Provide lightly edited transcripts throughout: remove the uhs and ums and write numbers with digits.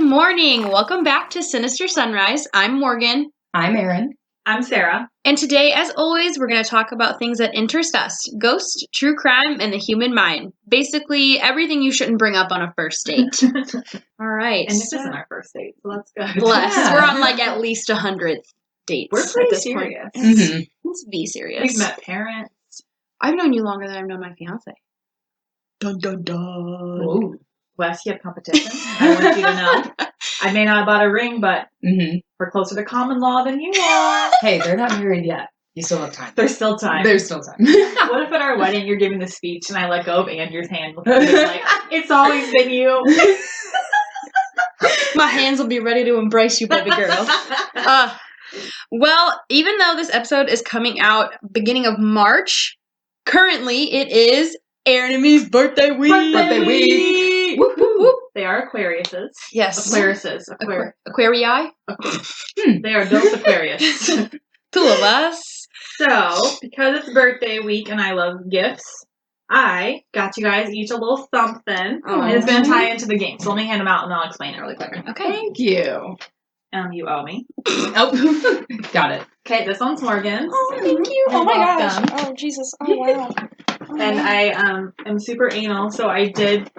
morning. Welcome back to Sinister Sunrise. I'm Morgan. I'm Erin. I'm Sarah. And today, as always, we're going to talk about things that interest us. Ghosts, true crime, and the human mind. Basically, everything you shouldn't bring up on a first date. All right. And this isn't our first date, so that's good. Bless. Yeah. We're on like at least 100 dates. We're pretty at this serious. point. Mm-hmm. Let's be serious. We've met parents. I've known you longer than I've known my fiance. Dun dun dun. Ooh. Wes, you have competition. I want you to know. I may not have bought a ring, but we're closer to common law than you are. Hey, they're not married yet. You still have time. There's still time. There's still time. What if at our wedding you're giving the speech and I let go of Andrew's hand? Like, it's always been you. My hands will be ready to embrace you, baby girl. Well, even though this episode is coming out beginning of March, currently it is Erin and me's birthday week. Birthday week. Whoop, whoop, whoop. They are Aquariuses. Yes. Aquariuses. Aquarii? They are both Aquarius. Two of us. So, because it's birthday week and I love gifts, I got you guys each a little something. Oh. And it's going to tie into the game. So let me hand them out and I'll explain it really quick. Okay. Thank you. You owe me. Oh, got it. Okay, this one's Morgan's. Oh, thank you. You're Oh my welcome. gosh. Oh, Jesus. Oh, wow. And I am super anal, so I did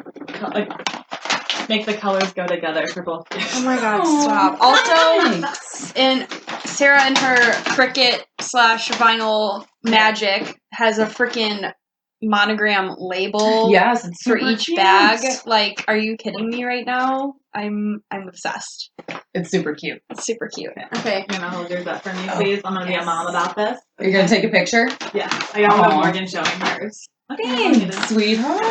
make the colors go together for both gifts. Oh my God, Aw, stop. Also, thanks. and Sarah and her Cricut / vinyl magic has a freaking monogram label. Yes, it's For super each cute. bag. Like, are you kidding me right now? I'm obsessed. It's super cute. It's super cute. Okay, you're going to hold yours up for me, Oh, please. I'm going to be a mom about this. You're going to take a picture? Yes, I got one of Aw. Morgan showing hers. Okay, Thanks, sweetheart.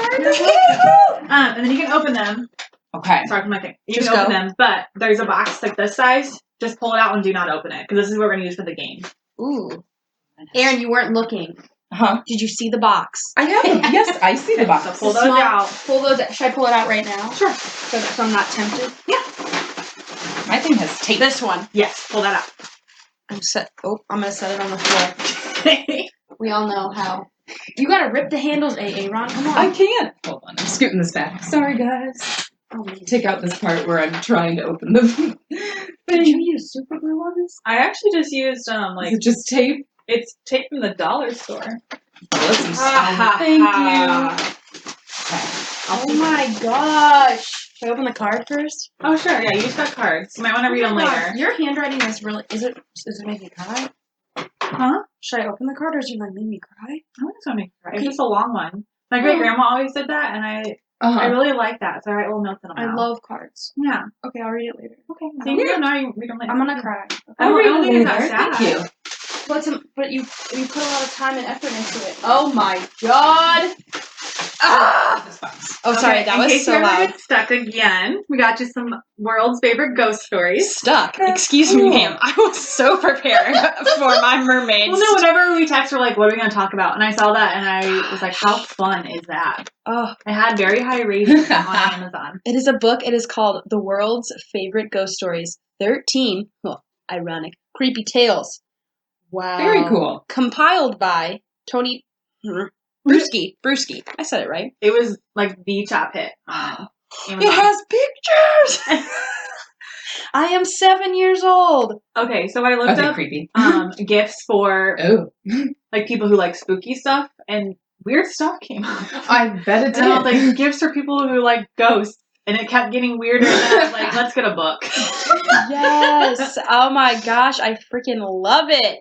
and then you can open them. Okay. Sorry for my thing. You Just can open go. them, but there's a box like this size. Just pull it out and do not open it, because this is what we're going to use for the game. Ooh. Erin, you weren't looking. Huh? Did you see the box? I have them. Yes, I see the box. So pull The those small- out. Pull those out. Should I pull it out right now? Sure. So I'm not tempted? My thing has tape. This one. Yes, pull that out. I'm going to set it on the floor. We all know how. You got to rip the handles, Ron. Come on. I can't. Hold on. I'm scooting this back. Sorry, guys. Oh, man. Take out this part where I'm trying to open the Did you thing. use super glue on this? I actually just used Is it just tape? it's tape from the dollar store. Listen, Thank you. Oh my gosh. Should I open the card first? Oh sure, yeah, use that cards. You might want to read them later. Your handwriting is really, does it make me cry? Huh? Should I open the card or is it going to make me cry? I want to make it right. It's just a long one. My great grandma always did that, and I really like that. So I write little notes in them. I now. love cards. Yeah. Okay, I'll read it later. Okay. So you don't know you read them later. I'm going to cry. I don't think it's that Thank sad. you. But you put a lot of time and effort into it. Oh my god! Ah! This box. Oh, sorry, Okay, that in was case so you ever loud. get stuck again, we got you some world's favorite ghost stories. Stuck. Excuse me, Cool. ma'am. I was so prepared for my mermaids. Well, no, whenever we text, we're like, what are we going to talk about? And I saw that, and I was like, how fun is that? Oh, It had very high ratings on Amazon. it is a book. It is called The World's Favorite Ghost Stories. 13, ironic, creepy tales. Wow. Very cool. Compiled by Tony Brewski. Brewski. I said it right. It was like the top hit on Amazon. It has pictures! I am 7 years old. Okay, so I looked Okay, up creepy. gifts for Oh. like people who like spooky stuff, and weird stuff came up. I bet it And I was did. like, gifts for people who like ghosts, and it kept getting weirder. And then I was like, let's get a book. Yes. Oh my gosh. I freaking love it.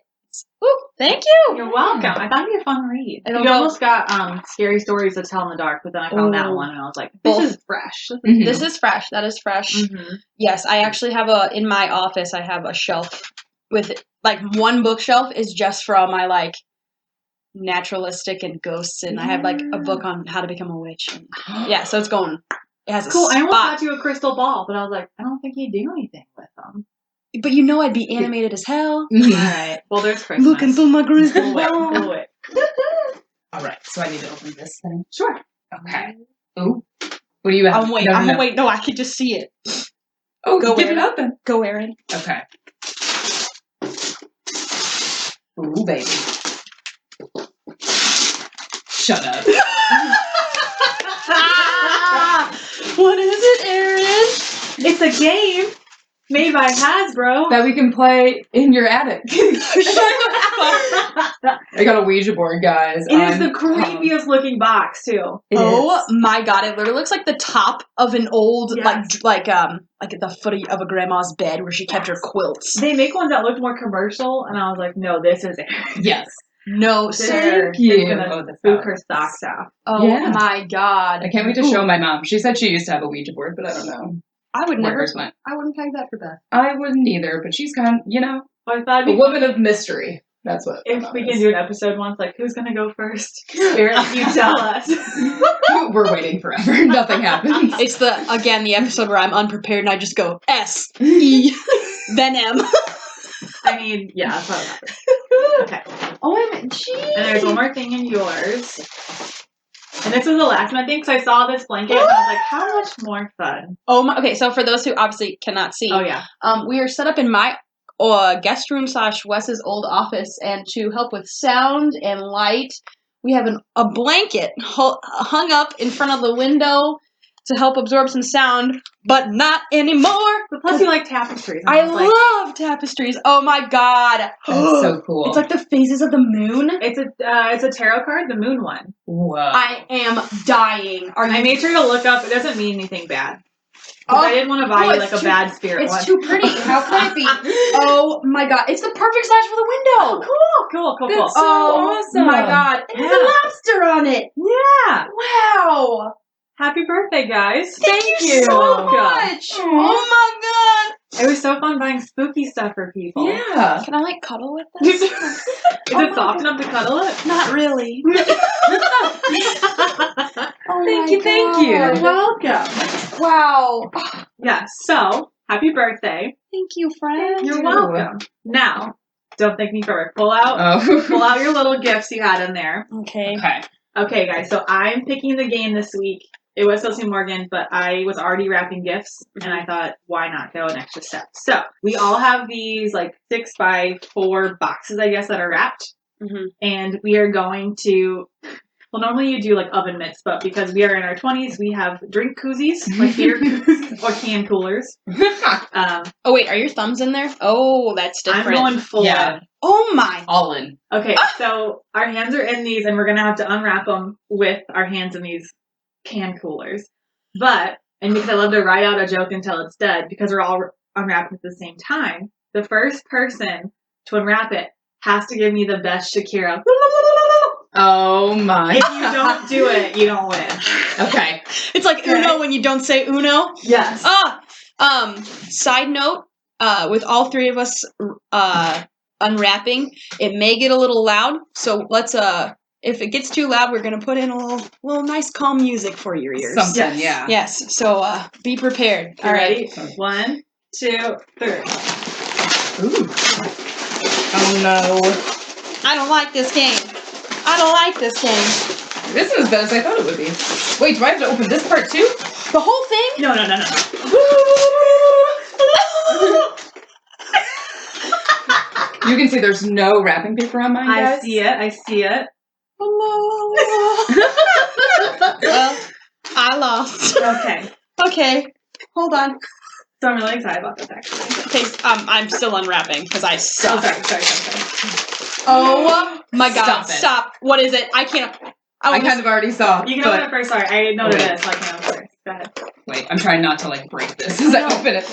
Ooh, thank you. You're welcome. I thought it'd be a fun read. It'll You go- almost got scary stories to tell in the dark, but then I found that Ooh. one, and I was like, this Both. is fresh. Mhm. This is fresh. That is fresh. Mm-hmm. Yes, I actually have in my office, I have a shelf with, like, one bookshelf is just for all my, like, naturalistic and ghosts, and I have, like, a book on how to become a witch. And, yeah, so it's going, it has Cool. a I almost spot. got you a crystal ball, but I was like, I don't think you do anything with them. But you know I'd be animated as hell. Mhm. All right. Well, there's Christmas. Looking through my crystal We'll wait. ball. We'll wait. All right, so I need to open this thing. Sure. Okay. Ooh. What do you have? I'm wait. No, no, I'm no. gonna wait. No, I could just see it. Oh, Go, give Erin. it open. Go, Erin. Okay. Ooh, baby. Shut up. What is it, Erin? It's a game made by Hasbro. That we can play in your attic. I got a Ouija board, guys. It is the creepiest looking box too. My god! It literally looks like the top of an old, Yes. like at the foot of a grandma's bed where she kept her quilts. They make ones that look more commercial, and I was like, no, this is it. Yes. No, sir. It's gonna spook her socks off. Oh Yeah. my god! I can't wait to show my mom. She said she used to have a Ouija board, but I don't know. I would where never. hers went. I wouldn't peg that for Beth. I wouldn't either, but she's kind of, I thought a woman of mystery. That's what. if we can do an episode once, like, who's gonna go first? Spirit, you tell us. We're waiting forever. Nothing happens. It's the episode where I'm unprepared and I just go S E then M. I mean, yeah, that's what happens. Okay. OMG. And there's one more thing in yours. And this was the last one, I think, so I saw this blanket and I was like, how much more fun? Oh my. Okay, so for those who obviously cannot see, Oh, yeah. we are set up in my guest room / Wes's old office, and to help with sound and light, we have a blanket hung up in front of the window to help absorb some sound, but not anymore. But plus, you like tapestries. I love tapestries. Oh my god, That's so cool. It's like the phases of the moon. It's a tarot card, the moon one. Whoa. I am dying. I made sure to look up. It doesn't mean anything bad. I didn't want to buy you like a bad spirit one. It's too pretty. How can it be? Oh my god, it's the perfect size for the window. Cool. That's so awesome. My god, it has a lobster on it. Yeah. Wow. Happy birthday, guys. Thank you so much. Oh my god. It was so fun buying spooky stuff for people. Yeah. Can I like cuddle with this? Is it soft enough to cuddle it? Not really. Thank you. You're welcome. Wow. Yeah, so happy birthday. Thank you, friend. You're welcome. Now, don't thank me for it. Pull out your little gifts you had in there. Okay. Okay, guys, so I'm picking the game this week. It was supposed to be Morgan, but I was already wrapping gifts, and I thought, why not go an extra step? So we all have these like 6x4 boxes, I guess, that are wrapped, and we are going to. Well, normally you do like oven mitts, but because we are in our 20s, we have drink koozies, like beer koozies or can coolers. Oh wait, are your thumbs in there? Oh, that's different. I'm going full in. Oh my. All in. Okay, so our hands are in these, and we're gonna have to unwrap them with our hands in these can coolers. And because I love to write out a joke until it's dead, because we're all unwrapping at the same time, the first person to unwrap it has to give me the best Shakira. Oh my. If you don't do it, you don't win. Okay. It's like Uno when you don't say Uno. Yes. Side note, with all three of us unwrapping, it may get a little loud, so let's if it gets too loud, we're gonna put in a little nice calm music for your ears. Something, yeah. Yes, so be prepared. All right. 1, 2, 3. Ooh. Oh no. I don't like this game. This is as bad as I thought it would be. Wait, do I have to open this part too? The whole thing? No. You can see there's no wrapping paper on mine, guys. I see it. Well, I lost. Okay. Hold on. So I'm really excited about this, actually. Okay, I'm still unwrapping because I suck. Oh, sorry. Oh my god, Stop it. What is it? I can't. I kind of already saw. You can open it first. Sorry, I know what it is, so I can open it first. Go ahead. Wait, I'm trying not to like break this as I open it.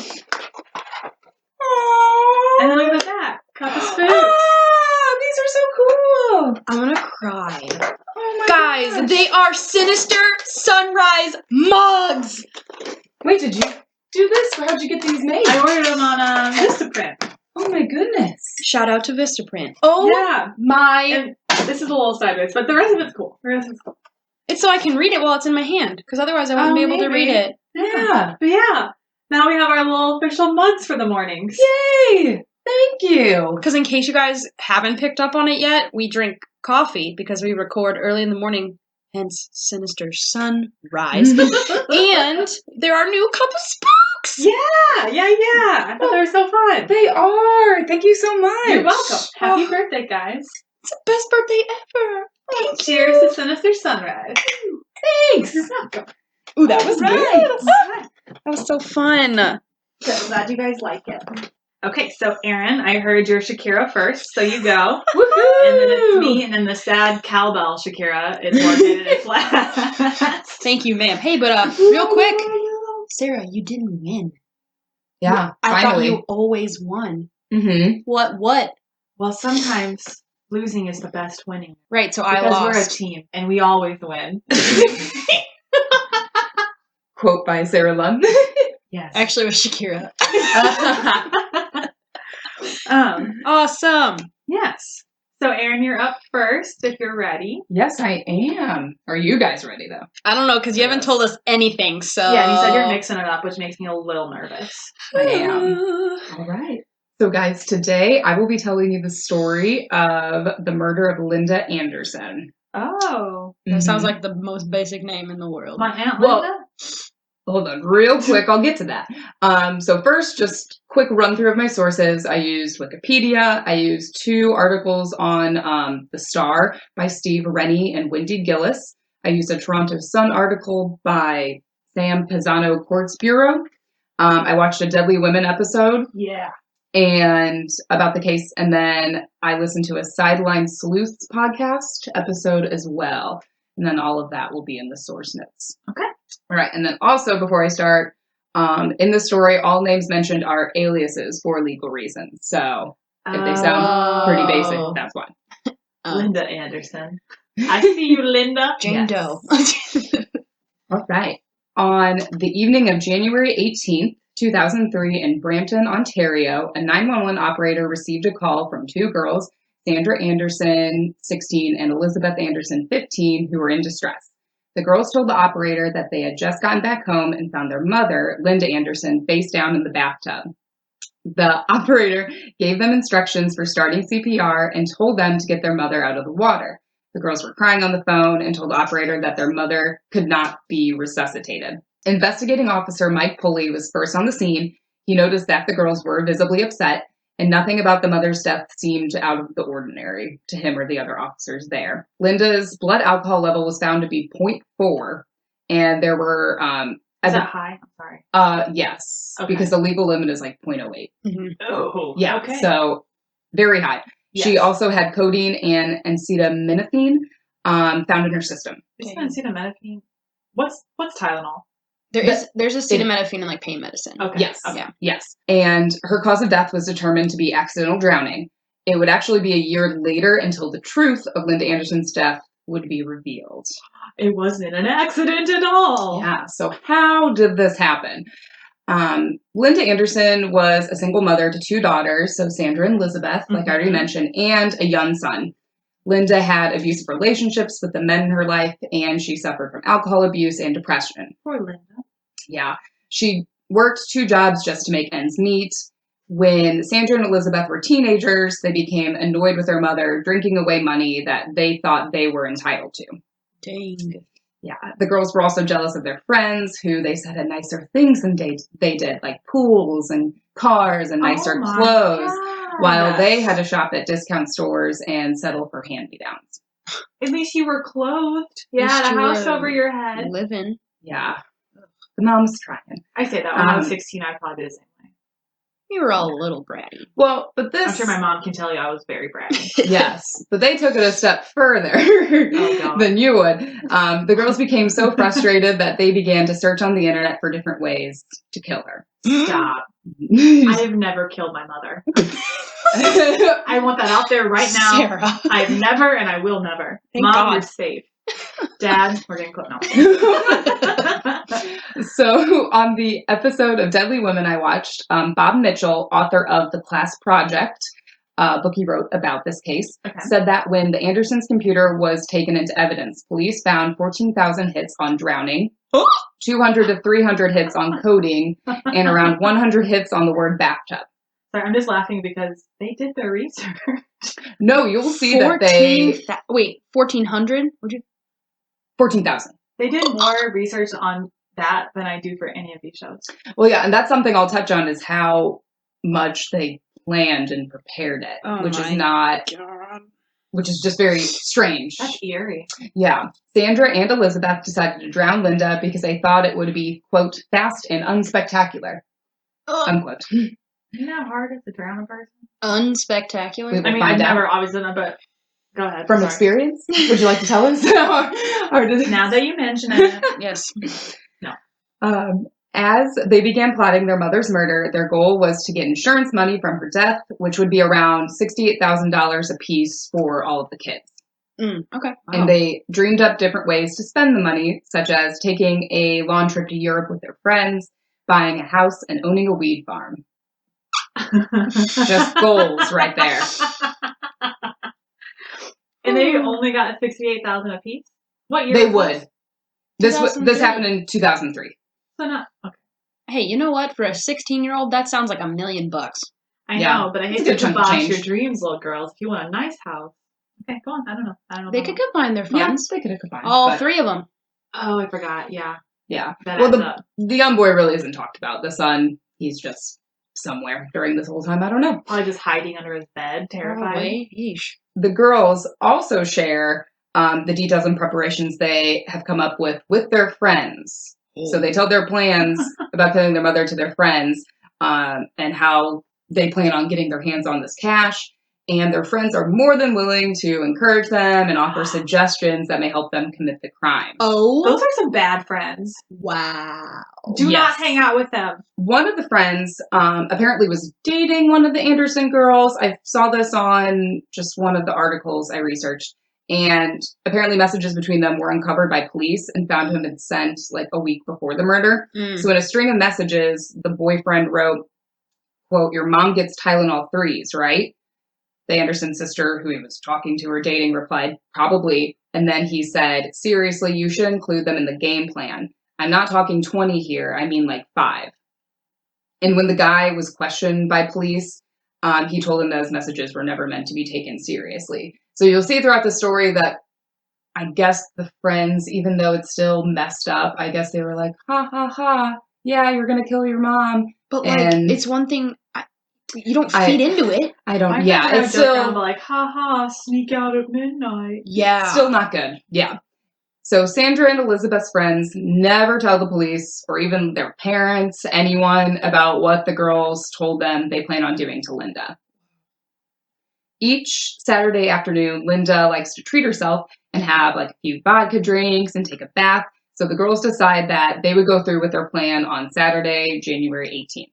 And then look at that. Cup of spooks. Ah, these are so cool. I'm gonna cry. Oh my Guys, gosh. they are Sinister Sunrise mugs. Wait, did you do this? How'd you get these made? I ordered them on Vistaprint. Oh my goodness. Shout out to Vistaprint. Oh Yeah. my. And this is a little sideways, but the rest of it's cool. It's so I can read it while it's in my hand, because otherwise I wouldn't be able to read it. Yeah. But yeah. Now we have our little official mugs for the mornings. Yay! Thank you. Because in case you guys haven't picked up on it yet, we drink coffee because we record early in the morning, hence Sinister Sunrise. And there are new cup of spooks. Yeah. I thought they were so fun. They are. Thank you so much. You're welcome. Happy birthday, guys. It's the best birthday ever. Thank Cheers to Sinister Sunrise. Thanks. Ooh, that was Right. good. That was so fun. So glad you guys like it. Okay, so Erin, I heard you're Shakira first, so you go. Woohoo! And then it's me, and then the sad cowbell Shakira is Morgan and it's last. Thank you, ma'am. Hey, but real quick, Sarah, you didn't win. Yeah, I finally. thought you always won. Mm-hmm. What? Well, sometimes losing is the best winning. Right, so I Because lost. we're a team, and we always win. Quote by Sarah Lund. Yes. Actually, it was Shakira. Awesome. Yes. So, Erin, you're up first if you're ready. Yes, I am. Are you guys ready, though? I don't know, because you haven't told us anything, so... Yeah, and you said you're mixing it up, which makes me a little nervous. I am. All right. So, guys, today I will be telling you the story of the murder of Linda Anderson. Oh. That sounds like the most basic name in the world. My Aunt Well, Linda? Hold on, real quick, I'll get to that. So first, just quick run through of my sources. I used Wikipedia. I used 2 articles on The Star by Steve Rennie and Wendy Gillis. I used a Toronto Sun article by Sam Pisano Courts Bureau. I watched a Deadly Women episode. Yeah. And about the case, and then I listened to a Sideline Sleuths podcast episode as well. And then all of that will be in the source notes. Okay. All right. And then also, before I start, in the story, all names mentioned are aliases for legal reasons. So if they sound pretty basic, that's why. Linda Anderson. I see you, Linda. Jane Doe. All right. On the evening of January 18th, 2003, in Brampton, Ontario, a 911 operator received a call from 2 girls, Sandra Anderson, 16, and Elizabeth Anderson, 15, who were in distress. The girls told the operator that they had just gotten back home and found their mother, Linda Anderson, face down in the bathtub. The operator gave them instructions for starting CPR and told them to get their mother out of the water. The girls were crying on the phone and told the operator that their mother could not be resuscitated. Investigating officer Mike Pulley was first on the scene. He noticed that the girls were visibly upset, and nothing about the mother's death seemed out of the ordinary to him or the other officers there. Linda's blood alcohol level was found to be 0.4, and there were... Is that high? I'm sorry. Yes, Okay. because the legal limit is like 0.08. Mm-hmm. Oh. Yeah, Okay. so very high. Yes. She also had codeine and acetaminophen found in her system. Is acetaminophen? What's Tylenol? There's acetaminophen in like pain medicine. Okay. Yes, Okay. yes. And her cause of death was determined to be accidental drowning. It would actually be a year later until the truth of Linda Anderson's death would be revealed. It wasn't an accident at all. Yeah, so how did this happen? Linda Anderson was a single mother to 2 daughters, so Sandra and Elizabeth, like I already mentioned, and a young son. Linda had abusive relationships with the men in her life, and she suffered from alcohol abuse and depression. Poor Linda. Yeah. She worked 2 jobs just to make ends meet. When Sandra and Elizabeth were teenagers, they became annoyed with their mother, drinking away money that they thought they were entitled to. Dang. Yeah. The girls were also jealous of their friends, who they said had nicer things than they did, like pools and cars and nicer clothes, while they had to shop at discount stores and settle for hand-me-downs. At least you were clothed. Yeah, At least the you house were over your head. Living. Yeah. The mom's trying. I say that when I was 16, I probably did the same way. We were all a little bratty. Well, but this... I'm sure my mom can tell you I was very bratty. Yes, but they took it a step further than you would. The girls became so frustrated that they began to search on the internet for different ways to kill her. Stop. I have never killed my mother. I want that out there right now. Sarah. I've never and I will never. Thank Mom, God. you're safe. Dad, we're getting close now. So on the episode of Deadly Women I watched, Bob Mitchell, author of The Class Project, book he wrote about this case, said that when the Andersons' computer was taken into evidence, police found 14,000 hits on drowning, 200 to 300 hits on coding, and around 100 hits on the word bathtub. Sorry, I'm just laughing because they did their research. No, you'll see that they... 1,400? 14,000. They did more research on that than I do for any of these shows. Well, yeah, and that's something I'll touch on is how much they planned and prepared it, which is just very strange. That's eerie. Yeah. Sandra and Elizabeth decided to drown Linda because they thought it would be, quote, fast and unspectacular. Unquote. Isn't that hard to drown a person? Unspectacular. We'll I mean, find I've out. never obviously done it, but go ahead. From sorry. experience? Would you like to tell us? Or Now that you mention it. Yes. As they began plotting their mother's murder, their goal was to get insurance money from her death, which would be around $68,000 apiece for all of the kids. Okay. And they dreamed up different ways to spend the money, such as taking a long trip to Europe with their friends, buying a house, and owning a weed farm. Just goals right there. And they only got $68,000 apiece? What year? They was would. this? This happened in 2003. So not okay. Hey, you know what? For a 16-year-old, that sounds like $1 million. I Yeah. know, but I hate It's a to good chunk of box change. your dreams, little girls. If you want a nice house, okay, go on. I don't know. They could combine their funds. Yeah, they could have combined. All but- 3 of them. Oh, I forgot. Yeah. Yeah. That Well, adds up. the young boy really isn't talked about. The son, he's just somewhere during this whole time. I don't know. Probably just hiding under his bed, terrified. Probably. Yeesh. The girls also share the details and preparations they have come up with their friends. So they tell their plans about telling their mother to their friends and how they plan on getting their hands on this cash. And their friends are more than willing to encourage them and offer suggestions that may help them commit the crime. Oh. Those are some bad friends. Wow. Do Yes. not hang out with them. One of the friends apparently was dating one of the Anderson girls. I saw this on just one of the articles I researched. And apparently messages between them were uncovered by police and found him had sent like a week before the murder. So in a string of messages, the boyfriend wrote, quote, "Your mom gets Tylenol 3s, right?" The Anderson sister who he was talking to or dating replied, "Probably." And then he said, "Seriously, you should include them in the game plan. I'm not talking 20 here. I mean like 5. And when the guy was questioned by police, he told them those messages were never meant to be taken seriously. So you'll see throughout the story that I guess the friends, even though it's still messed up, I guess they were like, ha ha ha, yeah, you're going to kill your mom. But like, And it's one thing, you don't feed into it. I don't, My yeah, friends it's would joke around, still, but like, ha ha, sneak out at midnight. Yeah. still not good. Yeah. So Sandra and Elizabeth's friends never tell the police or even their parents, anyone, about what the girls told them they plan on doing to Linda. Each Saturday afternoon, Linda likes to treat herself and have like a few vodka drinks and take a bath. So the girls decide that they would go through with their plan on Saturday, January 18th.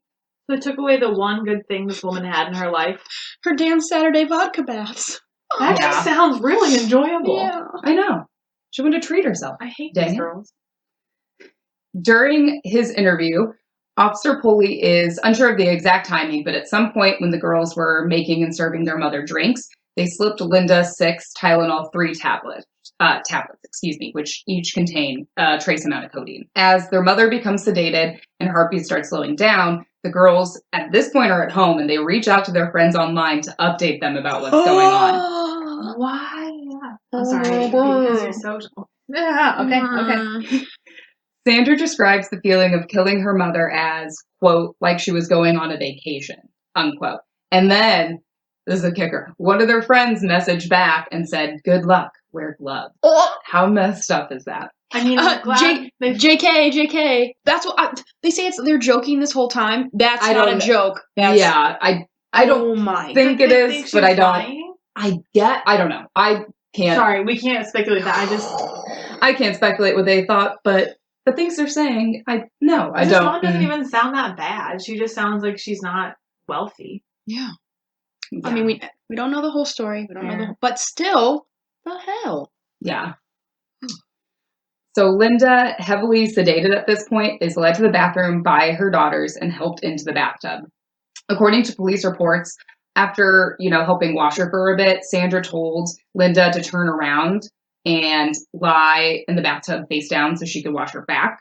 So it took away the one good thing this woman had in her life. Her damn Saturday vodka baths. That Yeah. just sounds really enjoyable. Yeah. I know. She wanted to treat herself. I hate Dang these it. girls. During his interview, Officer Pulley is unsure of the exact timing, but at some point when the girls were making and serving their mother drinks, they slipped Linda 6 Tylenol 3 tablets, which each contain a trace amount of codeine. As their mother becomes sedated and her heartbeat starts slowing down, the girls at this point are at home and they reach out to their friends online to update them about what's going on. Why? Yeah. I'm sorry. Because you're social. Yeah. Okay. Sandra describes the feeling of killing her mother as, quote, like she was going on a vacation, unquote. And then, this is a kicker, one of their friends messaged back and said, "Good luck, wear gloves." How messed up is that? I mean, I'm glad they JK. That's what they say. They're joking this whole time. That's I not a don't- joke. That's, Yeah, I don't Oh my. think it they think is, she but I was don't. lying? I don't know. I can't. Sorry, we can't speculate that. I can't speculate what they thought, but the things they're saying, I This don't. mom doesn't even sound that bad. She just sounds like she's not wealthy. Yeah. Yeah. I mean, we don't know the whole story. We don't know Yeah. but still, the hell. Yeah. So Linda, heavily sedated at this point, is led to the bathroom by her daughters and helped into the bathtub. According to police reports, after, helping wash her for a bit, Sandra told Linda to turn around and lie in the bathtub face down so she could wash her back.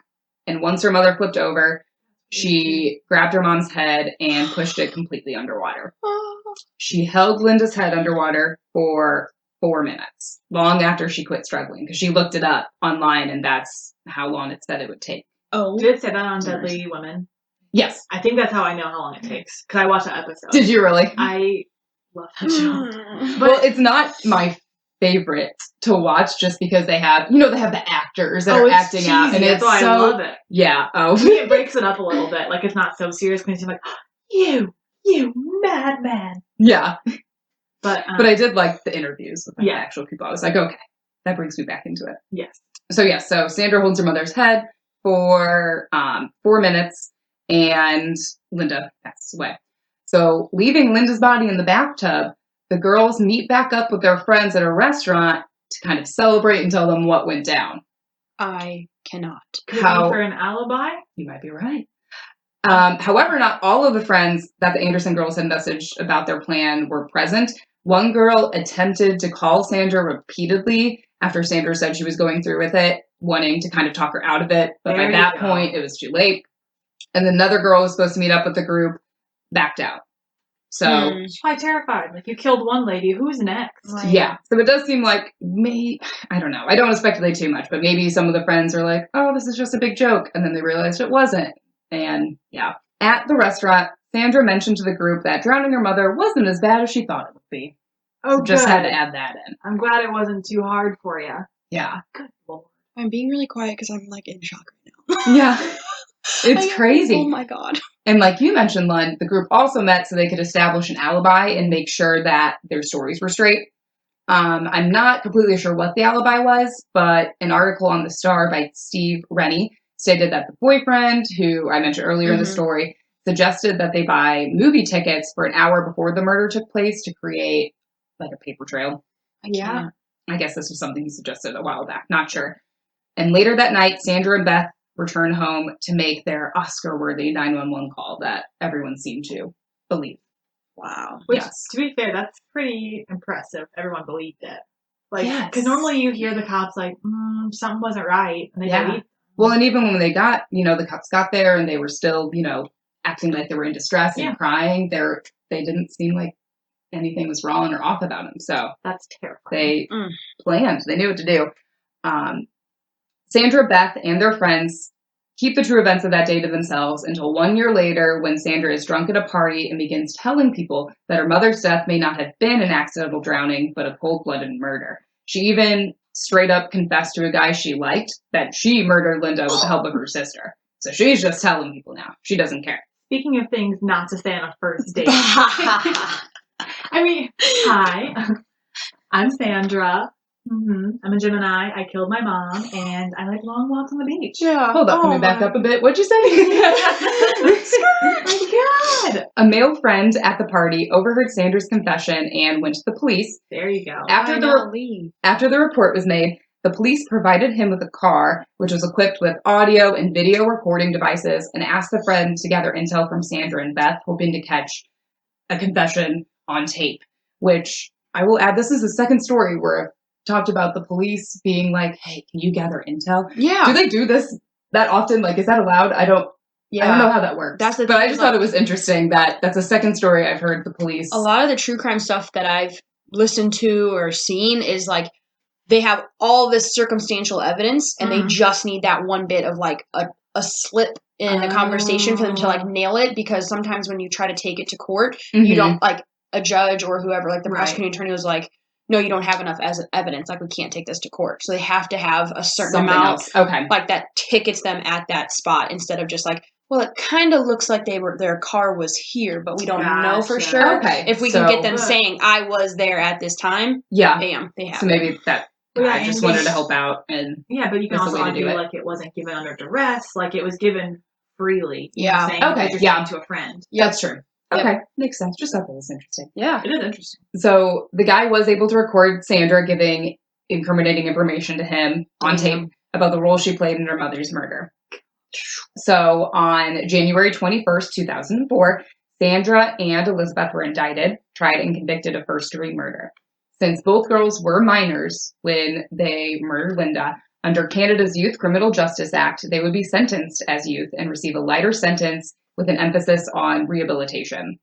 And once her mother flipped over, she grabbed her mom's head and pushed it completely underwater. She held Linda's head underwater for 4 minutes, long after she quit struggling, because she looked it up online, and that's how long it said it would take. Oh. Did it say that on Deadly Women? Yes. I think that's how I know how long it takes. Because I watched that episode. Did you really? I love that show. Well, it's not my favorite to watch just because they have, they have the actors that are it's acting cheesy. out. And That's it's why so, I love it. yeah. Oh, To me, it breaks it up a little bit. Like, it's not so serious because you're like, you madman. yeah. But I did like the interviews with the Yeah. actual people. I was like, okay, that brings me back into it. Yes. So Sandra holds her mother's head for 4 minutes, and Linda passes away. So leaving Linda's body in the bathtub, the girls meet back up with their friends at a restaurant to kind of celebrate and tell them what went down. I cannot. Could it be for an alibi? You might be right. However, not all of the friends that the Anderson girls had messaged about their plan were present. One girl attempted to call Sandra repeatedly after Sandra said she was going through with it, wanting to kind of talk her out of it. But by that point, it was too late. And another girl was supposed to meet up with the group, backed out. So She's probably terrified. Like, you killed one lady. Who's next? Right. yeah. So it does seem like I don't know. I don't want to speculate too much, but maybe some of the friends are like, oh, this is just a big joke. And then they realized it wasn't. And yeah. At the restaurant, Sandra mentioned to the group that drowning her mother wasn't as bad as she thought it would be. Oh, So just good. had to add that in. I'm glad it wasn't too hard for you. Yeah. Good Lord. I'm being really quiet because I'm like in shock right now. Yeah. It's crazy. Oh my god. And like you mentioned, Lynn, the group also met so they could establish an alibi and make sure that their stories were straight. I'm not completely sure what the alibi was, but an article on The Star by Steve Rennie stated that the boyfriend, who I mentioned earlier in the story, suggested that they buy movie tickets for an hour before the murder took place to create like a paper trail. Yeah. I guess this was something he suggested a while back. Not sure. And later that night, Sandra and Beth return home to make their Oscar-worthy 911 call that everyone seemed to believe. Wow. Which, Yes. to be fair, that's pretty impressive. Everyone believed it. Like, Yes. because normally you hear the cops like, something wasn't right, and they believe. Well, and even when they got, the cops got there and they were still, acting like they were in distress and crying, they didn't seem like anything was wrong or off about them. So That's terrifying. they planned. They knew what to do. Sandra, Beth, and their friends keep the true events of that day to themselves until 1 year later when Sandra is drunk at a party and begins telling people that her mother's death may not have been an accidental drowning, but a cold-blooded murder. She even straight up confessed to a guy she liked that she murdered Linda with the help of her sister. So she's just telling people now. She doesn't care. Speaking of things not to say on a first date. I mean, hi. I'm Sandra. I'm a Gemini. I killed my mom, and I like long walks on the beach. Yeah. Hold up, let me back up a bit. What'd you say? Oh my god! A male friend at the party overheard Sandra's confession and went to the police. There you go. After the report was made, the police provided him with a car, which was equipped with audio and video recording devices, and asked the friend to gather intel from Sandra and Beth, hoping to catch a confession on tape. Which, I will add, this is the second story where I've talked about the police being like, hey, can you gather intel? Yeah. Do they do this that often? Like, is that allowed? I don't know how that works. That's the but I thing, just like, thought it was interesting that that's the second story I've heard the police. A lot of the true crime stuff that I've listened to or seen is like they have all this circumstantial evidence and they just need that one bit of like a slip in a conversation for them to like nail it, because sometimes when you try to take it to court, you don't, like, a judge or whoever, like the prosecuting attorney was like, no, you don't have enough as evidence. Like, we can't take this to court. So they have to have a certain amount, like, that tickets them at that spot instead of just like, well, it kind of looks like their car was here, but we don't know for sure. Okay. If we can get them saying, I was there at this time, bam, they have So maybe that, I just wanted to help out. And but you can also argue like it wasn't given under duress, like it was given freely. You know what I'm saying? Because you're saying to a friend. That's true. Okay, makes sense. Just thought that was interesting. Yeah. It is interesting. So the guy was able to record Sandra giving incriminating information to him on tape about the role she played in her mother's murder. So on January 21st, 2004, Sandra and Elizabeth were indicted, tried, and convicted of first-degree murder. Since both girls were minors when they murdered Linda, under Canada's Youth Criminal Justice Act, they would be sentenced as youth and receive a lighter sentence with an emphasis on rehabilitation.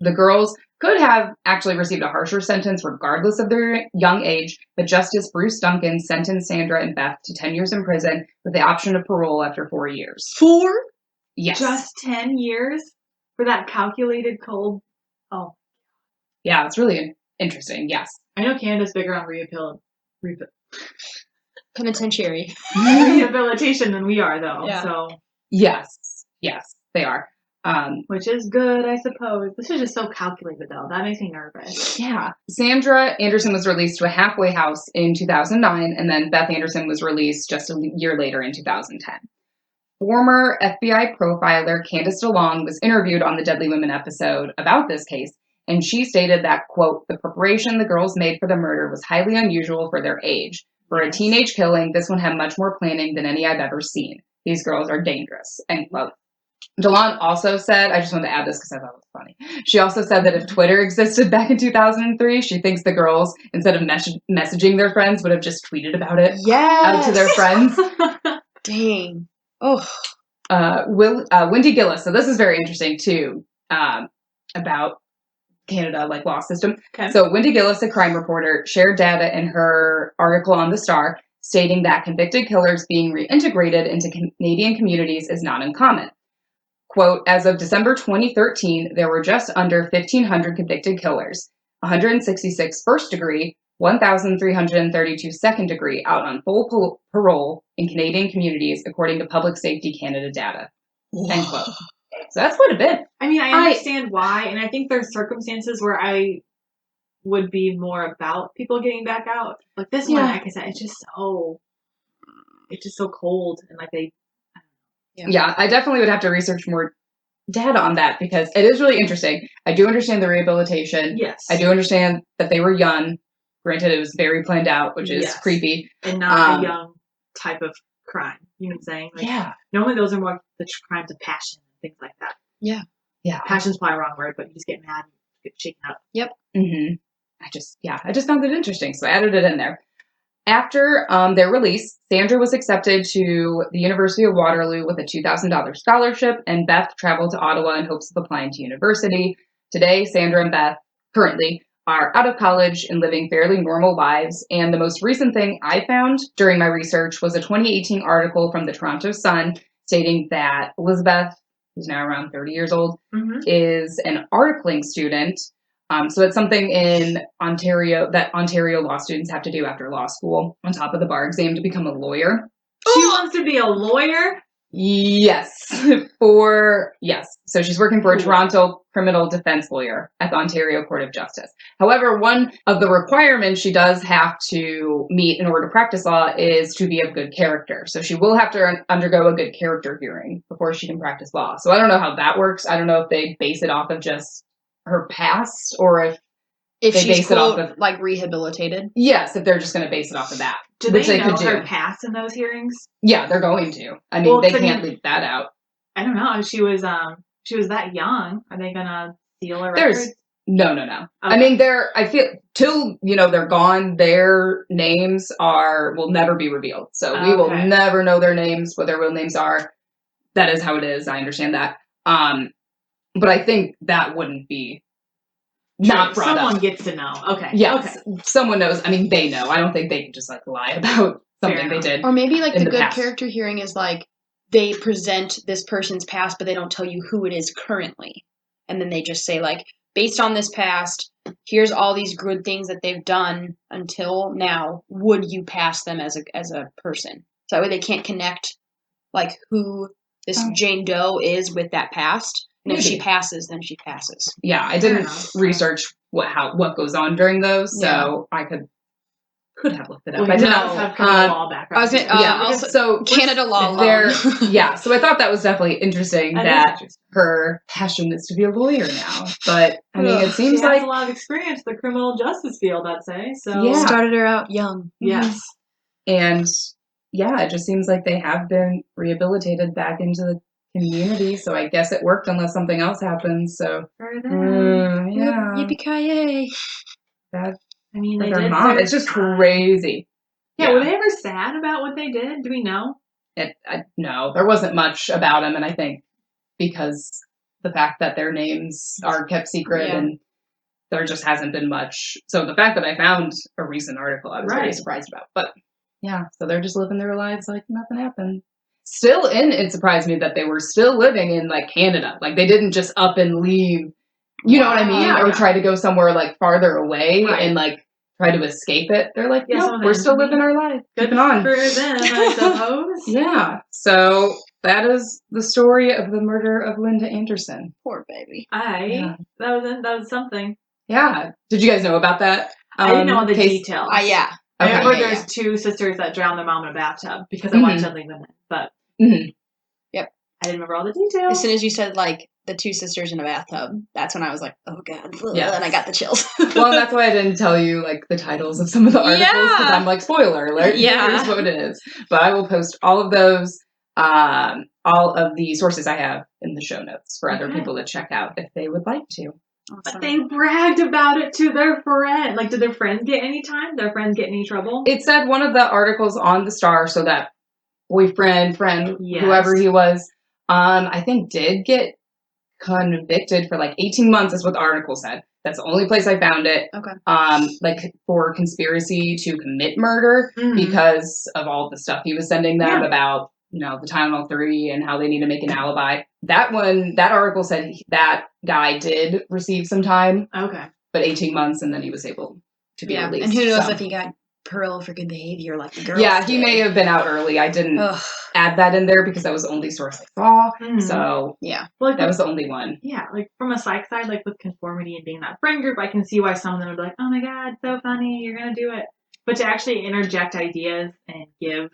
The girls could have actually received a harsher sentence regardless of their young age, but Justice Bruce Duncan sentenced Sandra and Beth to 10 years in prison with the option of parole after 4 years. 4? Yes. Just 10 years for that calculated cold. Oh. Yeah, it's really interesting. Yes. I know Canada's bigger on Penitentiary. rehabilitation than we are, though. Yeah. So Yes, they are. which is good, I suppose. This is just so calculated, though. That makes me nervous. Yeah. Sandra Anderson was released to a halfway house in 2009, and then Beth Anderson was released just a year later in 2010. Former FBI profiler Candace DeLong was interviewed on the Deadly Women episode about this case, and she stated that, quote, the preparation the girls made for the murder was highly unusual for their age. For a teenage killing, this one had much more planning than any I've ever seen. These girls are dangerous, end quote. DeLon also said, I just wanted to add this because I thought it was funny. She also said that if Twitter existed back in 2003, she thinks the girls, instead of messaging their friends, would have just tweeted about it out to their friends. Dang. Oh. Wendy Gillis. So this is very interesting too, about Canada, like law system. Okay. So Wendy Gillis, a crime reporter, shared data in her article on The Star, stating that convicted killers being reintegrated into Canadian communities is not uncommon. Quote, as of December 2013, there were just under 1,500 convicted killers, 166 first degree, 1,332 second degree out on full parole in Canadian communities, according to Public Safety Canada data. End quote. So that's quite a bit. I mean, I understand why, and I think there's circumstances where I would be more about people getting back out. Like this one, like I said, it's just so cold, and like they. Yeah, I definitely would have to research more data on that because it is really interesting. I do understand the rehabilitation. Yes. I do understand that they were young. Granted, it was very planned out, which is creepy. And not a young type of crime. You know what I'm saying? Like, yeah. Normally those are more the crimes of passion and things like that. Yeah. Yeah. Passion's probably the wrong word, but you just get mad and get shaken up. Yep. Mm-hmm. I just found it interesting, so I added it in there. After their release, Sandra was accepted to the University of Waterloo with a $2,000 scholarship, and Beth traveled to Ottawa in hopes of applying to university. Today, Sandra and Beth currently are out of college and living fairly normal lives. And the most recent thing I found during my research was a 2018 article from the Toronto Sun stating that Elizabeth, who's now around 30 years old, is an articling student. So it's something in Ontario that Ontario law students have to do after law school on top of the bar exam to become a lawyer. She wants to be a lawyer? Yes. So she's working for a Toronto criminal defense lawyer at the Ontario Court of Justice. However, one of the requirements she does have to meet in order to practice law is to be of good character. So she will have to undergo a good character hearing before she can practice law. So I don't know how that works. I don't know if they base it off of just her past or if they she's base it off of like rehabilitated. Yes, if they're just going to base it off of that. Do they know her past in those hearings? Yeah, they're going to. I mean, they can't leave that out. I don't know. She was that young. Are they gonna steal her records? No. Okay. I mean, I feel till they're gone. Their names will never be revealed. So we will never know their names, what their real names are. That is how it is. I understand that. But I think that wouldn't be not brought Someone up. Gets to know. Okay. Yes, someone knows. I mean, they know. I don't think they can just lie about something they did. Or maybe the good character hearing is they present this person's past, but they don't tell you who it is currently. And then they just say based on this past, here's all these good things that they've done until now. Would you pass them as a person? So that way they can't connect who this Jane Doe is with that past. And if she passes, then she passes. Yeah, I didn't research what goes on during those, so I could have looked it up. I did not have criminal law background. I was so Canada law. So I thought that was definitely interesting that her passion is to be a lawyer now. But I mean, it seems she has a lot of experience in the criminal justice field, I'd say. So started her out young. Yes, and it just seems like they have been rehabilitated back into the community, so I guess it worked unless something else happens. So yippee-ki-yay. That I mean, they did. Mom, it's just crazy. Yeah, were they ever sad about what they did? Do we know? No, there wasn't much about them, and I think because the fact that their names are kept secret and there just hasn't been much. So the fact that I found a recent article, I was very surprised about. But so they're just living their lives like nothing happened. It surprised me that they were still living in Canada. They didn't just up and leave You know what I mean? Yeah. Or try to go somewhere like farther away Right. and like try to escape it. They're like, Yeah, no, some of we're them still to me. living our life. Good Keeping on. for them, I suppose. Yeah. So that is the story of the murder of Linda Anderson. Poor baby. Yeah. That was something. Yeah. Did you guys know about that? I didn't know all the case? details. Yeah. I Okay. remember Yeah, there's two sisters that drowned their mom in a bathtub because I Mhm. watched Deadly Women, but Mhm. Yep. I didn't remember all the details. As soon as you said like the two sisters in a bathtub, that's when I was like, oh god, Yes. and I got the chills. Well, that's why I didn't tell you like the titles of some of the articles because Yeah. I'm like, spoiler alert. Yeah. Here's what it is. But I will post all of those, all of the sources I have in the show notes for other Okay. people to check out if they would like to. But they bragged about it to their friend. Like, did their friends get any time? Their friends get any trouble? It said one of the articles on the Star, so that boyfriend, friend, Yes. whoever he was, I think did get convicted for like 18 months is what the article said. That's the only place I found it. Okay. Like for conspiracy to commit murder Mhm. because of all the stuff he was sending them Yeah. about, you know, the Tylenol 3 and how they need to make an alibi. That article said that guy did receive some time, Okay. but 18 months and then he was able to be released. And who knows so. if he got parole for good behavior like the girls Yeah, he did. may have been out early. I didn't Ugh. add that in there because that was the only source I saw. Mhm. So Yeah. Well, like, that was the only one. yeah, like from a psych side, like with conformity and being that friend group, I can see why some of them would be like, oh my god, so funny, you're gonna do it. But to actually interject ideas and give,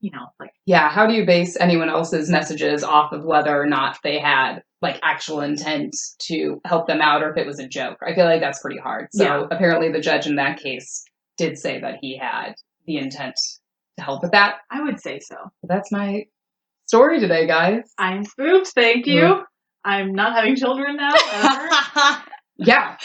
you know, like, Yeah, how do you base anyone else's messages off of whether or not they had like actual intent to help them out or if it was a joke? I feel like that's pretty hard. So Yeah. apparently the judge in that case did say that he had the intent to help with that. I would say so. That's my story today, guys. I'm spooked, thank you. I'm not having children now, ever. Yeah.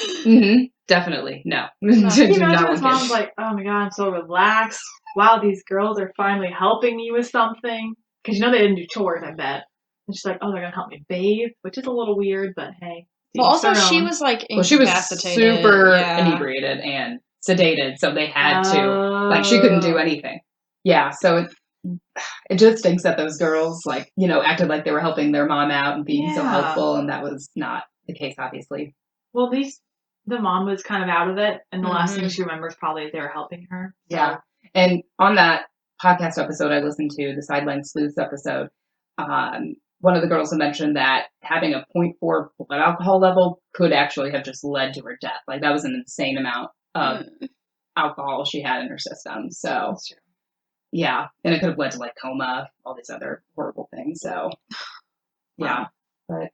Definitely. No. Can you Do imagine not his want mom's kids. like, oh my god, I'm so relaxed. Wow, these girls are finally helping me with something. Because you know they didn't do chores, I bet. And she's like, oh, they're going to help me bathe, which is a little weird, but hey. Well, also each their she own. was like Well, she was incapacitated. super yeah. inebriated and sedated, so they had to. Like, she couldn't do anything. Yeah, so it just stinks that those girls, like, you know, acted like they were helping their mom out and being so Yeah. helpful, and that was not the case, obviously. Well, at least the mom was kind of out of it, and the last thing she remembers probably is they were helping her. So. Yeah. And on that podcast episode I listened to, the Sideline Sleuths episode, one of the girls had mentioned that having a 0.4 blood alcohol level could actually have just led to her death. Like, that was an insane amount of alcohol she had in her system. So, yeah. And it could have led to, like, coma, all these other horrible things. So, yeah. But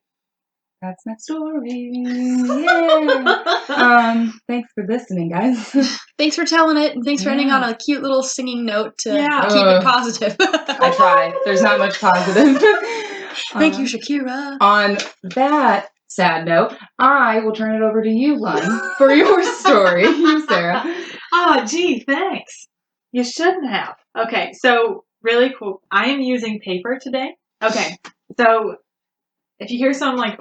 that's my story. Yeah. Thanks for listening, guys. Thanks for telling it, and thanks for ending on a cute little singing note to keep it positive. I try. There's not much positive. Thank you, Shakira. On that sad note, I will turn it over to you, Lon, for your story. You, Sarah. Oh, gee, thanks. You shouldn't have. Okay, so really cool. I am using paper today. Okay, so if you hear some like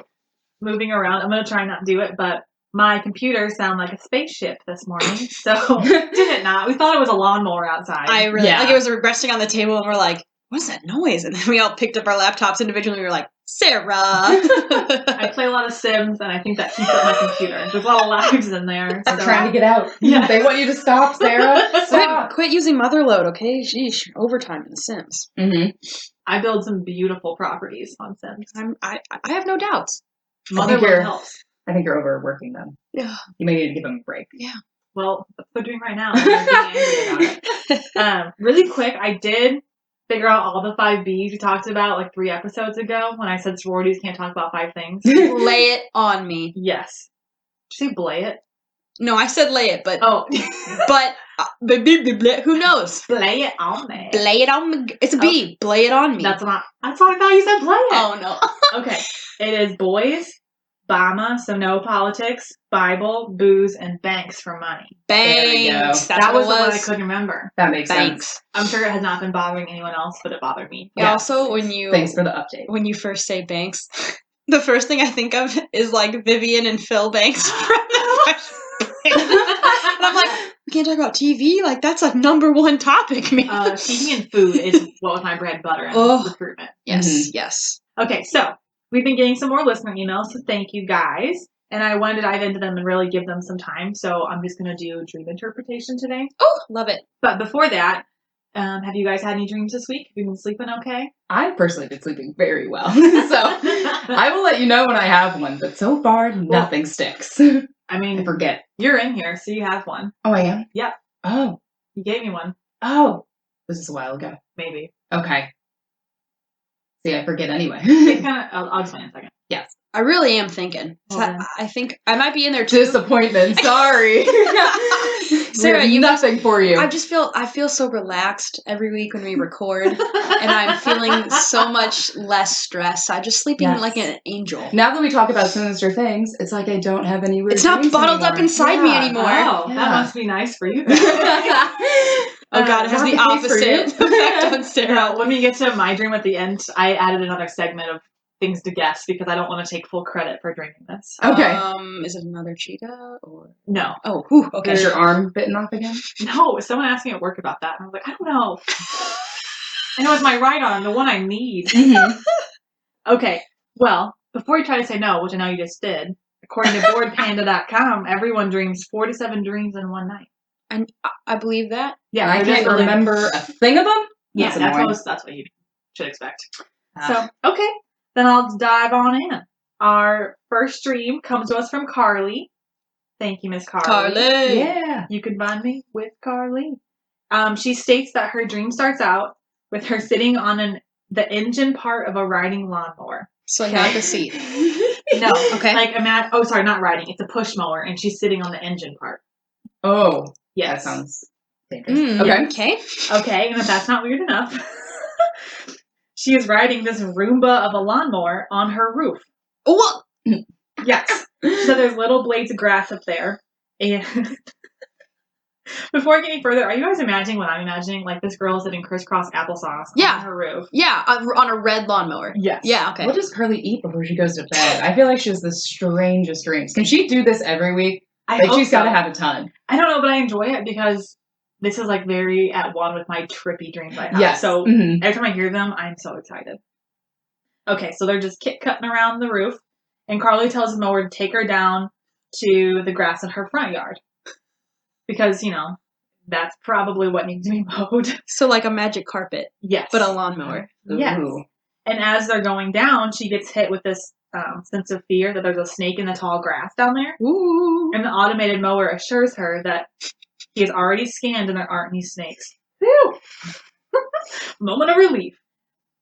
moving around, I'm going to try not to do it, but my computer sounded like a spaceship this morning, so did it not? We thought it was a lawnmower outside. I really, like, it was resting on the table, and we're like, what's that noise? And then we all picked up our laptops individually, and we were like, Sarah! I play a lot of Sims, and I think that keeps up my computer. There's a lot of lives in there. I'm trying to get out. Yeah. They want you to stop, Sarah. Stop. Quit using Motherload, okay? Sheesh, overtime in The Sims. I build some beautiful properties on Sims. I have no doubts. Motherload helps. I think you're overworking them. Yeah. You may need to give them a break. Yeah. Well, that's what we're doing right now. I'm getting angry about it. Really quick, I did figure out all the 5 Bs we talked about like 3 episodes ago when I said sororities can't talk about 5 things. Lay it on me. Yes. Did you say blay it? No, I said lay it, but Oh. but who knows? Blay it on me. Blay it on me. It's a B. Blay it on me. That's what I thought you said blay it. Oh, no. Okay. It is boys, Bama, so no politics, Bible, booze, and banks for money. Banks. That's That what was the it one I was. couldn't remember. That makes Banks. sense. I'm sure it has not been bothering anyone else, but it bothered me. Yeah. Also, when you Thanks for the update. When you first say Banks, the first thing I think of is like Vivian and Phil Banks from the Fresh Prince. And I'm like, we can't talk about TV? Like, that's like #1 topic, man. TV and food is what was my bread and butter in recruitment. Yes, yes. Okay, so we've been getting some more listener emails, so thank you guys. And I wanted to dive into them and really give them some time. So I'm just going to do dream interpretation today. Oh, love it. But before that, have you guys had any dreams this week? Have you been sleeping okay? I've personally been sleeping very well. So I will let you know when I have one. But so far, nothing sticks. I mean, I forget. You're in here, so you have one. Oh, I am? Yep. Oh. You gave me one. Oh. Was this a while ago? Maybe. Okay. See, I forget anyway. I'll explain in a second. Yes. I really am thinking. Well, I think I might be in there too. Disappointment. Sorry. Sarah, you nothing for you. I feel so relaxed every week when we record, and I'm feeling so much less stress. I'm just sleeping like an angel. Now that we talk about sinister things, it's like I don't have any weird It's not dreams bottled anymore. up inside me anymore. Oh, Yeah. that must be nice for you guys. Oh God, it has the not the case for you. opposite effect on Sarah. No, when we get to my dream at the end, I added another segment of things to guess because I don't want to take full credit for dreaming this. Okay. Is it another cheetah or No. Oh, whew, okay. Is your arm bitten off again? No, someone asked me at work about that. And I was like, I don't know. I know it's my right arm, the one I need. Mm-hmm. Okay, well, before you try to say no, which I know you just did, according to boardpanda.com, everyone dreams 4 to 7 dreams in one night. And I believe that. Yeah, I can't remember a thing of them? Yeah, that's what you should expect. So, okay, then I'll dive on in. Our first dream comes to us from Carly. Thank you, Miss Carly. Yeah. You can find me with Carly. She states that her dream starts out with her sitting on the engine part of a riding lawnmower. So not the seat. No. Okay. Sorry, not riding. It's a push mower, and she's sitting on the engine part. Oh. Yes. That sounds dangerous. Okay. Okay, and if that's not weird enough, she is riding this Roomba of a lawnmower on her roof. Oh, Yes. So there's little blades of grass up there. And before I get any further, are you guys imagining what I'm imagining? Like this girl sitting crisscross applesauce on her roof. Yeah, on a red lawnmower. Yes. Yeah, okay. What does Carly eat before she goes to bed? I feel like she has the strangest dreams. Can she do this every week? She's got to have a ton. I don't know, but I enjoy it because this is like very at one with my trippy dreams I have. Yes. So every time I hear them, I'm so excited. Okay, so they're just cutting around the roof, and Carly tells the mower to take her down to the grass in her front yard. Because, that's probably what needs to be mowed. So like a magic carpet. Yes. But a lawnmower. Yes. Ooh. And as they're going down, she gets hit with this sense of fear that there's a snake in the tall grass down there. Ooh. And the automated mower assures her that he has already scanned and there aren't any snakes. Whew! Moment of relief.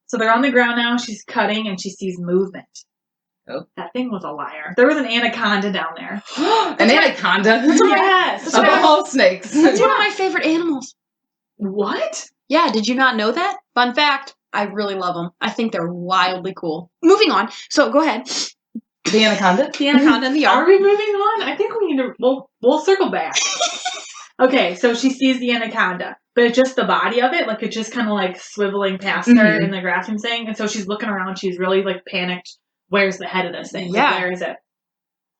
So they're on the ground now. She's cutting and she sees movement. Oh. That thing was a liar. There was an anaconda down there. An anaconda? Yes. Of all snakes. That's one of my favorite animals. What? Yeah, did you not know that? Fun fact. I really love them. I think they're wildly cool. Moving on. So go ahead. The anaconda? The anaconda in the yard. Are we moving on? I think we need to. We'll circle back. Okay, so she sees the anaconda, but it's just the body of it. Like it's just kind of like swiveling past her in the grass and saying. And so she's looking around. She's really like panicked. Where's the head of this thing? Yeah. Like, where is it?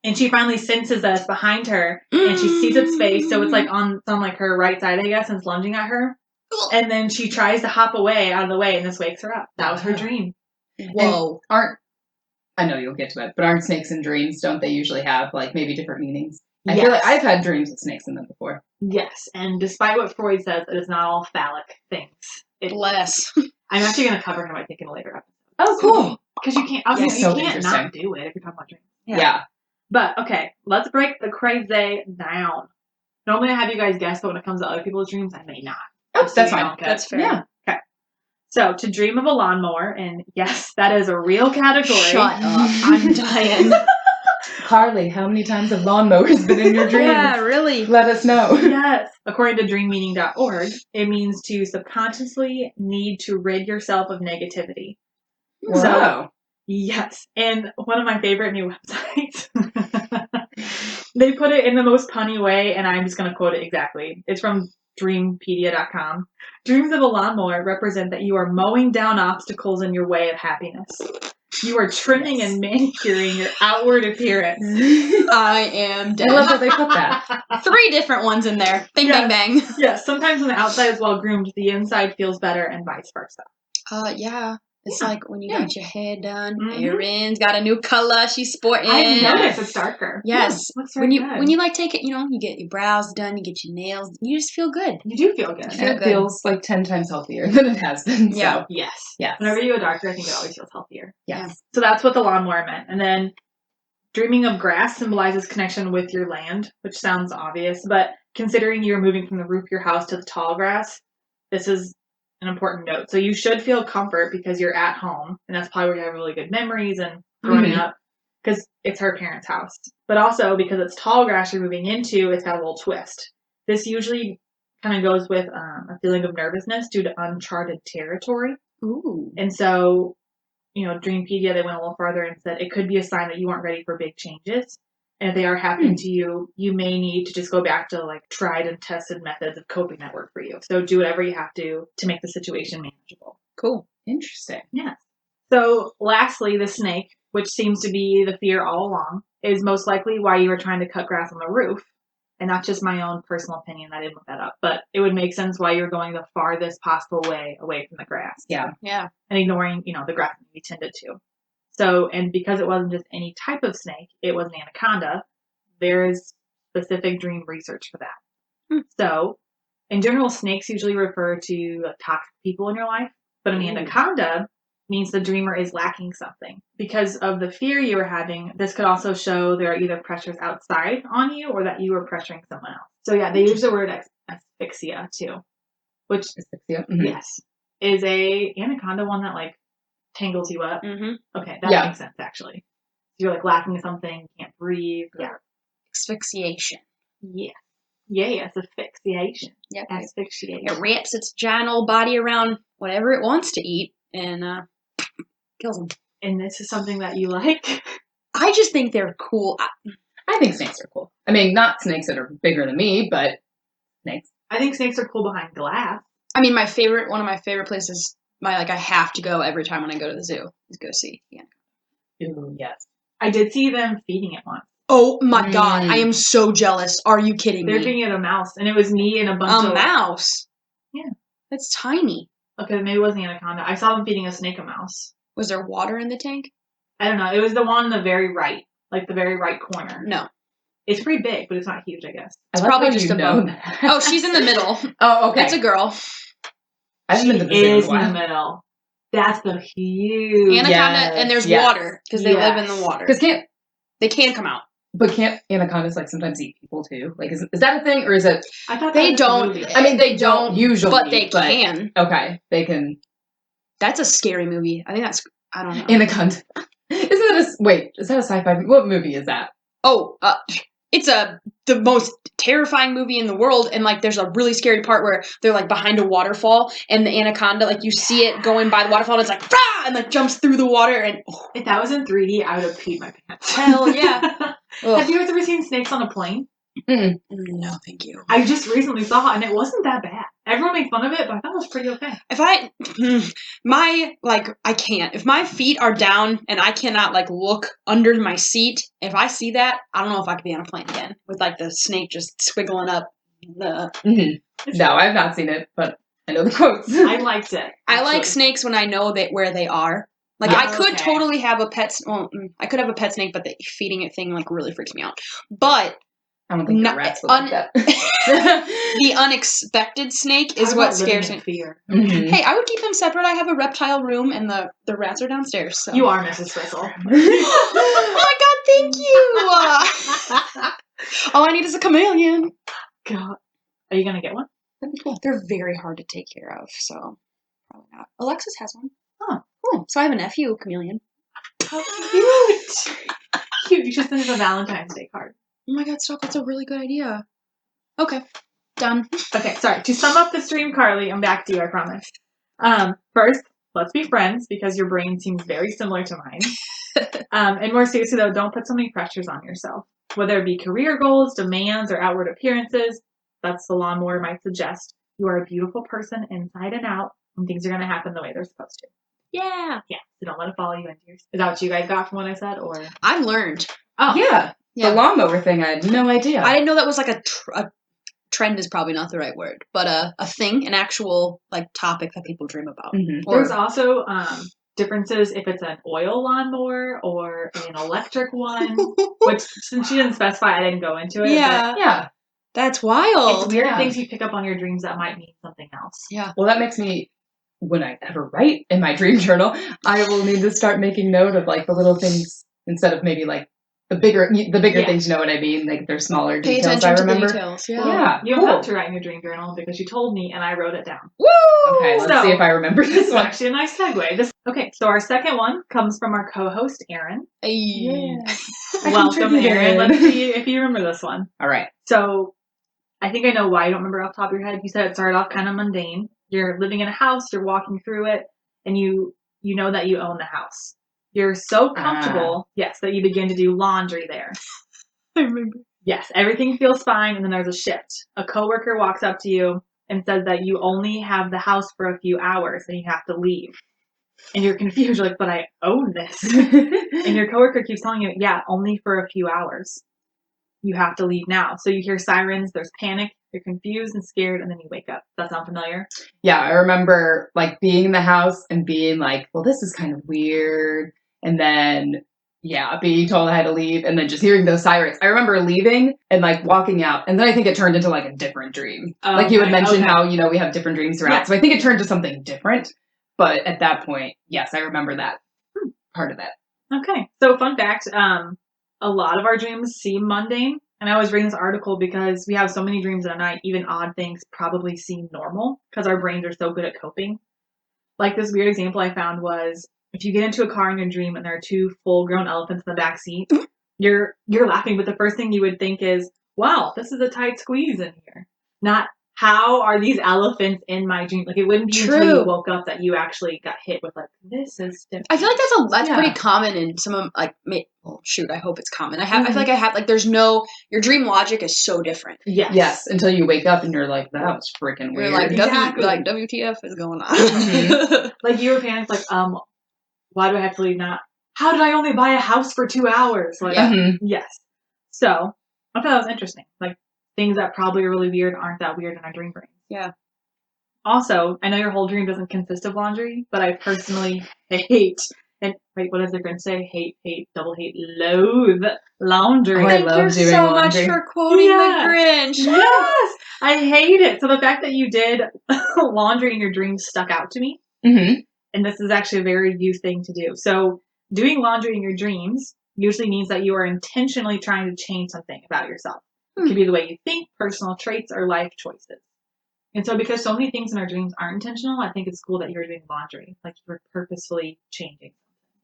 And she finally senses that it's behind her, and she sees its face. So it's like on like her right side, I guess, and it's lunging at her. And then she tries to hop away out of the way, and this wakes her up. That was her dream. Whoa. I know you'll get to it, but aren't snakes in dreams? Don't they usually have like maybe different meanings? I Yes. feel like I've had dreams with snakes in them before. Yes, and despite what Freud says, it is not all phallic things. Bless. I'm actually going to cover him, I think, in a later episode. Oh, cool. Because you can't, obviously, so you can't interesting. not do it if you're talking about dreams. Yeah. But, okay, let's break the crazy down. Normally I have you guys guess, but when it comes to other people's dreams, I may not. Oh, that's fine. Okay? That's fair. Yeah. Okay. So, to dream of a lawnmower, and yes, that is a real category. Shut up. I'm dying. Carly, how many times have lawnmowers been in your dreams? Yeah, really. Let us know. Yes. According to dreammeaning.org, it means to subconsciously need to rid yourself of negativity. Wow. So, yes. And one of my favorite new websites, they put it in the most punny way, and I'm just going to quote it exactly. It's from dreampedia.com. Dreams of a lawnmower represent that you are mowing down obstacles in your way of happiness. You are trimming and manicuring your outward appearance. I am dead. I love how they put that. 3 different ones in there. Bang, Yes. bang, bang. Yes, sometimes when the outside is well groomed, the inside feels better and vice versa. Yeah. It's like when you Yeah. got your hair done. Mhm. Erin's got a new color. She's sporting. I noticed it's darker. Yes. Yeah, looks very good. When you like take it, you get your brows done, you get your nails. You just feel good. You do feel good. Yeah. And it good. feels like 10 times healthier than it has been. Yeah. So, Yes. yes. Whenever you go darker, I think it always feels healthier. Yes. So that's what the lawnmower meant. And then dreaming of grass symbolizes connection with your land, which sounds obvious, but considering you're moving from the roof of your house to the tall grass, this is an important note. So you should feel comfort because you're at home, and that's probably where you have really good memories and growing Mhm. up, because it's her parents' house. But also because it's tall grass you're moving into, it's got a little twist. This usually kind of goes with a feeling of nervousness due to uncharted territory. Ooh. And so, Dreampedia, they went a little farther and said it could be a sign that you aren't ready for big changes. And if they are happening to you, you may need to just go back to like tried and tested methods of coping that work for you. So do whatever you have to make the situation manageable. Cool. Interesting. Yeah. So lastly, the snake, which seems to be the fear all along, is most likely why you were trying to cut grass on the roof. And not just my own personal opinion, I didn't look that up, but it would make sense why you're going the farthest possible way away from the grass. Yeah. Yeah. And ignoring, the grass that you tended to. So, and because it wasn't just any type of snake, it was an anaconda, there is specific dream research for that. So, in general, snakes usually refer to toxic people in your life, but an anaconda means the dreamer is lacking something. Because of the fear you were having, this could also show there are either pressures outside on you or that you were pressuring someone else. So yeah, they use the word asphyxia too, which, Asphyxia. Mhm. yes, is a anaconda one that like tangles you up. Mm-hmm. Okay, that makes sense actually. You're like lacking something, can't breathe. Yeah. Asphyxiation. Yeah. Yes, asphyxiation. Yep. Asphyxiation. It wraps its giant old body around whatever it wants to eat and kills them. And this is something that you like? I just think they're cool. I think snakes are cool. I mean, not snakes that are bigger than me, but snakes. I think snakes are cool behind glass. I mean, one of my favorite places, I have to go every time when I go to the zoo is go see. Yeah. Ooh, yes. I did see them feeding it once. Oh my god, I am so jealous. Are you kidding They're me? feeding it a mouse, and it was me and a bunch of... A mouse? Yeah. That's tiny. Okay, maybe it wasn't the anaconda. I saw them feeding a snake a mouse. Was there water in the tank? I don't know. It was the one on the very right. Like the very right corner. No. It's pretty big, but it's not huge, I guess. It's probably just a bone. That. Oh, she's in the middle. Oh, okay. That's a girl. I haven't been to the zoo is in a while. in the middle. That's the huge... Anaconda, and there's water, because they live in the water. They can come out. But can't anacondas like sometimes eat people too? Like, is that a thing, or is it? I thought They that was a don't. movie. I mean, they don't usually, but they can. Okay, they can. That's a scary movie. I think that's. I don't know. Anaconda. Is that a sci-fi? What movie is that? Oh, it's the most terrifying movie in the world, and like there's a really scary part where they're like behind a waterfall, and the anaconda, like you see it going by the waterfall, and it's like Rah! And like jumps through the water, and if that was in 3D, I would have peed my pants. Hell yeah. Have you guys ever seen snakes on a plane? No, thank you. I just recently saw it, and it wasn't that bad. Everyone made fun of it, but I thought it was pretty okay. If I can't. If my feet are down and I cannot like look under my seat, if I see that, I don't know if I could be on a plane again with like the snake just squiggling up. No, I've not seen it, but I know the quotes. I liked it. I like snakes when I know where they are. Like I could totally have a pet. Well, I could have a pet snake, but the feeding it thing like really freaks me out. But I don't think the rats would like that. The unexpected snake is what scares me. Fear. Mm-hmm. Hey, I would keep them separate. I have a reptile room, and the rats are downstairs. So. You are Mrs. Frizzle. Oh my god, thank you! All I need is a chameleon. God. Are you going to get one? That'd be cool. They're very hard to take care of, so probably not. Alexis has one. Oh, cool. So I have a nephew chameleon. How cute! Cute. You should send him a Valentine's Day card. Oh my god, stop. That's a really good idea. Okay. Done. Okay, sorry. To sum up the stream, Carly, I'm back to you, I promise. First, let's be friends because your brain seems very similar to mine. And more seriously, though, don't put so many pressures on yourself. Whether it be career goals, demands, or outward appearances, that's the lawnmower might suggest. You are a beautiful person inside and out, and things are going to happen the way they're supposed to. Yeah. Yeah, so don't let it follow you into your... Is that what you guys got from what I said, or...? I've learned. Oh. Yeah. The lawnmower thing, I had no idea. I didn't know that was like a trend is probably not the right word, but a thing, an actual like topic that people dream about. Mm-hmm. There's also differences if it's an oil lawnmower or an electric one. Which, since she didn't specify, I didn't go into it. Yeah. Yeah. That's But wild. it's weird Yeah. things you pick up on your dreams that might mean something else. Yeah. Well, that makes me, when I ever write in my dream journal, I will need to start making note of like the little things instead of maybe like the bigger Yeah. things. You know what I mean? Like they're smaller Pay details. attention I to remember. the details. Yeah. Yeah. You don't cool. have to write in your dream journal because you told me and I wrote it down. Woo! Okay, let's So, see if I remember This this is one. actually a nice segue. Okay, so our second one comes from our co-host, Erin. Hey. I Welcome, contributed. Erin. Let's see if you remember this one. All right. So, I think I know why you don't remember off the top of your head. You said it started off kind of mundane. You're living in a house, you're walking through it, and you know that you own the house. You're so comfortable, yes, that you begin to do laundry there. I remember. Yes, everything feels fine, and then there's a shift. A coworker walks up to you and says that you only have the house for a few hours and you have to leave. And you're confused, you're like, but I own this. And your coworker keeps telling you, yeah, only for a few hours. You have to leave now. So you hear sirens, there's panic, you're confused and scared, and then you wake up. Does that sound familiar? Yeah, I remember like being in the house and being like, well, this is kind of weird. And then, yeah, being told I had to leave and then just hearing those sirens. I remember leaving and like walking out. And then I think it turned into like a different dream. Like you had mentioned how, you know, we have different dreams throughout. Yeah. So I think it turned to something different. But at that point, yes, I remember that part of that. Okay. So fun fact, a lot of our dreams seem mundane. And I was reading this article because we have so many dreams in a night, even odd things probably seem normal because our brains are so good at coping. Like this weird example I found was if you get into a car in your dream and there are two full-grown elephants in the back seat, you're laughing, but the first thing you would think is, wow, this is a tight squeeze in here. Not, how are these elephants in my dream? Like, it wouldn't be until you woke up that you actually got hit with, like, this is different. I feel like that's pretty common in some of, like, well, shoot, I hope it's common. I feel like I have, like, your dream logic is so different. Yes. Until you wake up and you're like, that was freaking weird. You're like, Exactly. WTF is going on? Like, you were panicked, like, why do I have to leave now? How did I only buy a house for 2 hours? Like, yes. So, I thought that was interesting. Like, things that probably are really weird aren't that weird in our dream brains. Yeah. Also, I know your whole dream doesn't consist of laundry, but I personally hate, and wait, what does the Grinch say? Hate, double hate, loathe laundry. Oh, I Thank love you doing so laundry. much for quoting Yeah. the Grinch. Yes! I hate it. So the fact that you did laundry in your dreams stuck out to me. Mm-hmm. And this is actually a very you thing to do. So doing laundry in your dreams usually means that you are intentionally trying to change something about yourself. It could be the way you think, personal traits, or life choices. And so because so many things in our dreams aren't intentional, I think it's cool that you're doing laundry. Like you're purposefully changing.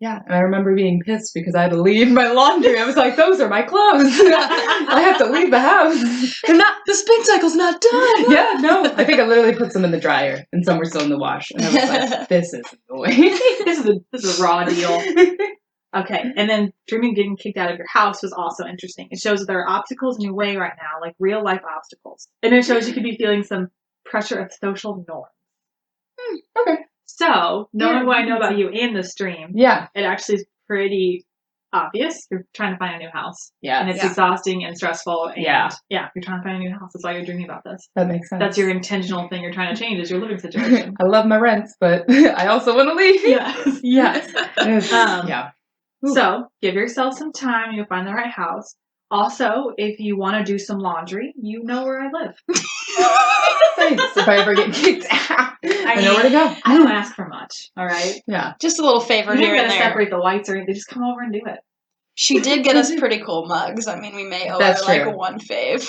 Yeah, and I remember being pissed because I had to leave my laundry. I was like, those are my clothes. I have to leave the house. The spin cycle's not done. Yeah, no. I think I literally put some in the dryer and some were still in the wash. And I was like, this is annoying. This is a raw deal. Okay, and then dreaming getting kicked out of your house was also interesting. It shows that there are obstacles in your way right now, like real life obstacles. And it shows you could be feeling some pressure of social norms. Okay. So, knowing what I know about you in this dream, Yeah. it actually is pretty obvious. You're trying to find a new house. Yeah. And it's exhausting and stressful. And Yeah. You're trying to find a new house. That's why you're dreaming about this. That makes sense. That's your intentional thing you're trying to change is your living situation. I love my rents, but I also want to leave. Yes. Yes. Yeah. So, give yourself some time. You'll find the right house. Also, if you want to do some laundry, you know where I live. Thanks. If I ever get kicked out, I know where to go. I don't ask for much, all right? Yeah. Just a little favor You're here not and going to there. separate the whites or anything. Just come over and do it. She did get us pretty cool mugs. I mean, we may owe That's her like true. one fave.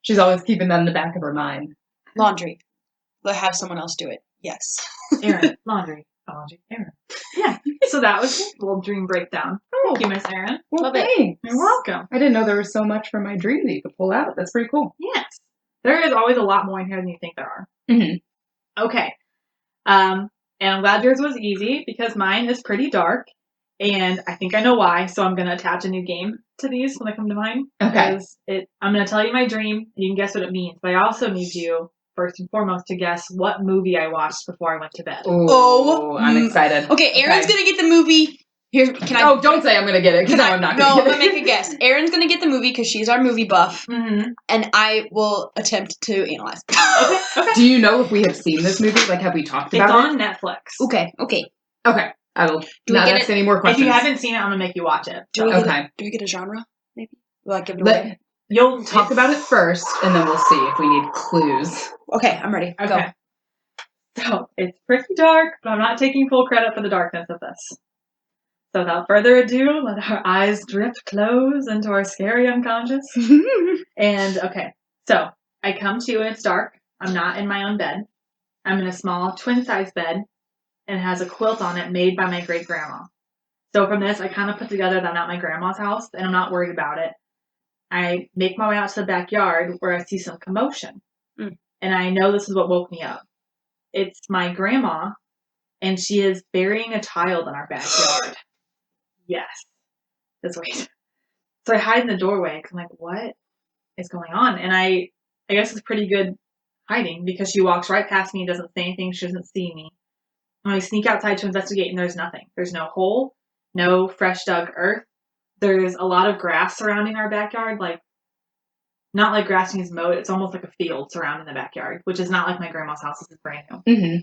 She's always keeping that in the back of her mind. Laundry. Let have someone else do it. Yes. Erin, laundry, Erin. Yeah. So that was a little dream breakdown. Thank you, Miss Erin. Well, Love it. thanks. You're welcome. I didn't know there was so much from my dream that you could pull out. That's pretty cool. Yes. There is always a lot more in here than you think there are. Mm-hmm. Okay. And I'm glad yours was easy because mine is pretty dark. And I think I know why. So I'm going to attach a new game to these when they come to mine. Okay. Because I'm going to tell you my dream. And you can guess what it means. But I also need you, first and foremost, to guess what movie I watched before I went to bed. Oh, I'm excited. Okay, Erin's gonna get the movie. Can I? Oh, don't say I'm going to get it, because now I'm not No, going to I'm get gonna make a guess. Erin's gonna get the movie because she's our movie buff, Mm-hmm. and I will attempt to analyze. Okay. Do you know if we have seen this movie? Like, have we talked It's about on Netflix. Okay. it? Okay. I will Do we not get ask it- any more If questions. you haven't seen it, I'm gonna make you watch it. Do we So. get Okay. do we get a genre? Maybe. Will I give it away? You'll Talk about it first, and then we'll see if we need clues. Okay, I'm ready. Okay. So it's pretty dark, but I'm not taking full credit for the darkness of this. So without further ado, let our eyes drift close into our scary unconscious. Go. And okay, so I come to and it's dark. I'm not in my own bed. I'm in a small twin-size bed and it has a quilt on it made by my great-grandma. So from this, I kind of put together that I'm at my grandma's house and I'm not worried about it. I make my way out to the backyard where I see some commotion. Mm. And I know this is what woke me up. It's my grandma, and she is burying a child in our backyard. Yes. Just wait. So I hide in the doorway because I'm like, what is going on? And I guess it's pretty good hiding because she walks right past me and doesn't say anything. She doesn't see me. And I sneak outside to investigate, and there's nothing. There's no hole, no fresh dug earth. There's a lot of grass surrounding our backyard, like not like grass needs mowed. It's almost like a field surrounding the backyard, which is not like my grandma's house. This is brand new. Mm-hmm.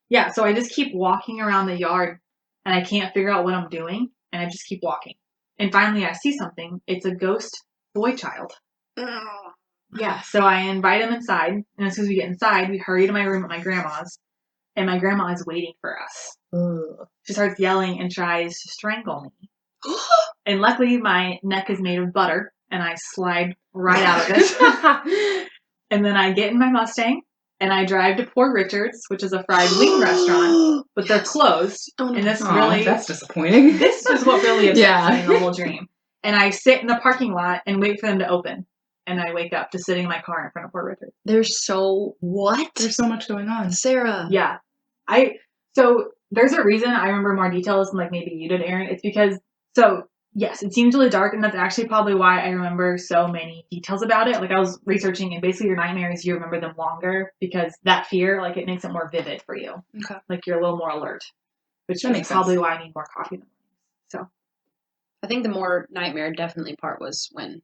Yeah, so I just keep walking around the yard, and I can't figure out what I'm doing, and I just keep walking. And finally, I see something. It's a ghost boy child. Yeah, so I invite him inside, and as soon as we get inside, we hurry to my room at my grandma's, and my grandma is waiting for us. She starts yelling and tries to strangle me. And luckily, my neck is made of butter, and I slide right out of it. And then I get in my Mustang, and I drive to Poor Richard's, which is a fried wing restaurant, but they're closed. Oh, no. And this Aw, really, that's disappointing. this is what really upsets Yeah. me in the whole dream. And I sit in the parking lot and wait for them to open. And I wake up just sitting in my car in front of Poor Richard's. There's so what? There's so much going on. Sarah. Yeah. So there's a reason I remember more details than like maybe you did, Erin. It's because, so yes, it seems really dark, and that's actually probably why I remember so many details about it. Like I was researching, and basically your nightmares, you remember them longer because that fear, like it makes it more vivid for you. Okay. Like you're a little more alert, which That is makes probably sense. why I need more coffee. So I think the more nightmare definitely part was when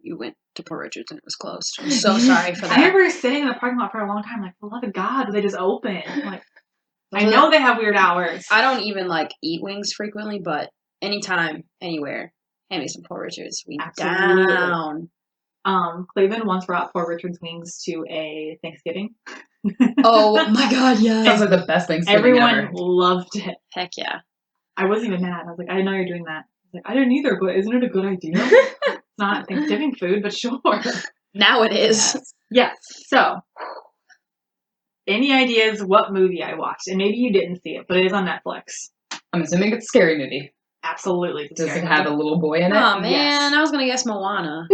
you went to Poor Richard's and it was closed. I'm so sorry for I that. remember sitting in the parking lot for a long time, like, for the love of God, they just open. Like, I Those are know they have weird hours. I don't even like eat wings frequently, but anytime, anywhere, hand me some Poor Richard's. We Absolutely. down. Cleveland once brought Poor Richard's wings to a Thanksgiving. Oh my God, Sounds yes. like the best Thanksgiving Everyone ever. loved it. Heck yeah. I wasn't even mad. I was like, I didn't know you're doing that. I was like, I didn't either, but isn't it a good idea? It's not Thanksgiving food, but sure. Now it is. Yes. So, any ideas what movie I watched? And maybe you didn't see it, but it is on Netflix. I'm assuming it's a scary movie. Absolutely. Does it have a little boy in it? Oh man, Yes. I was gonna guess Moana.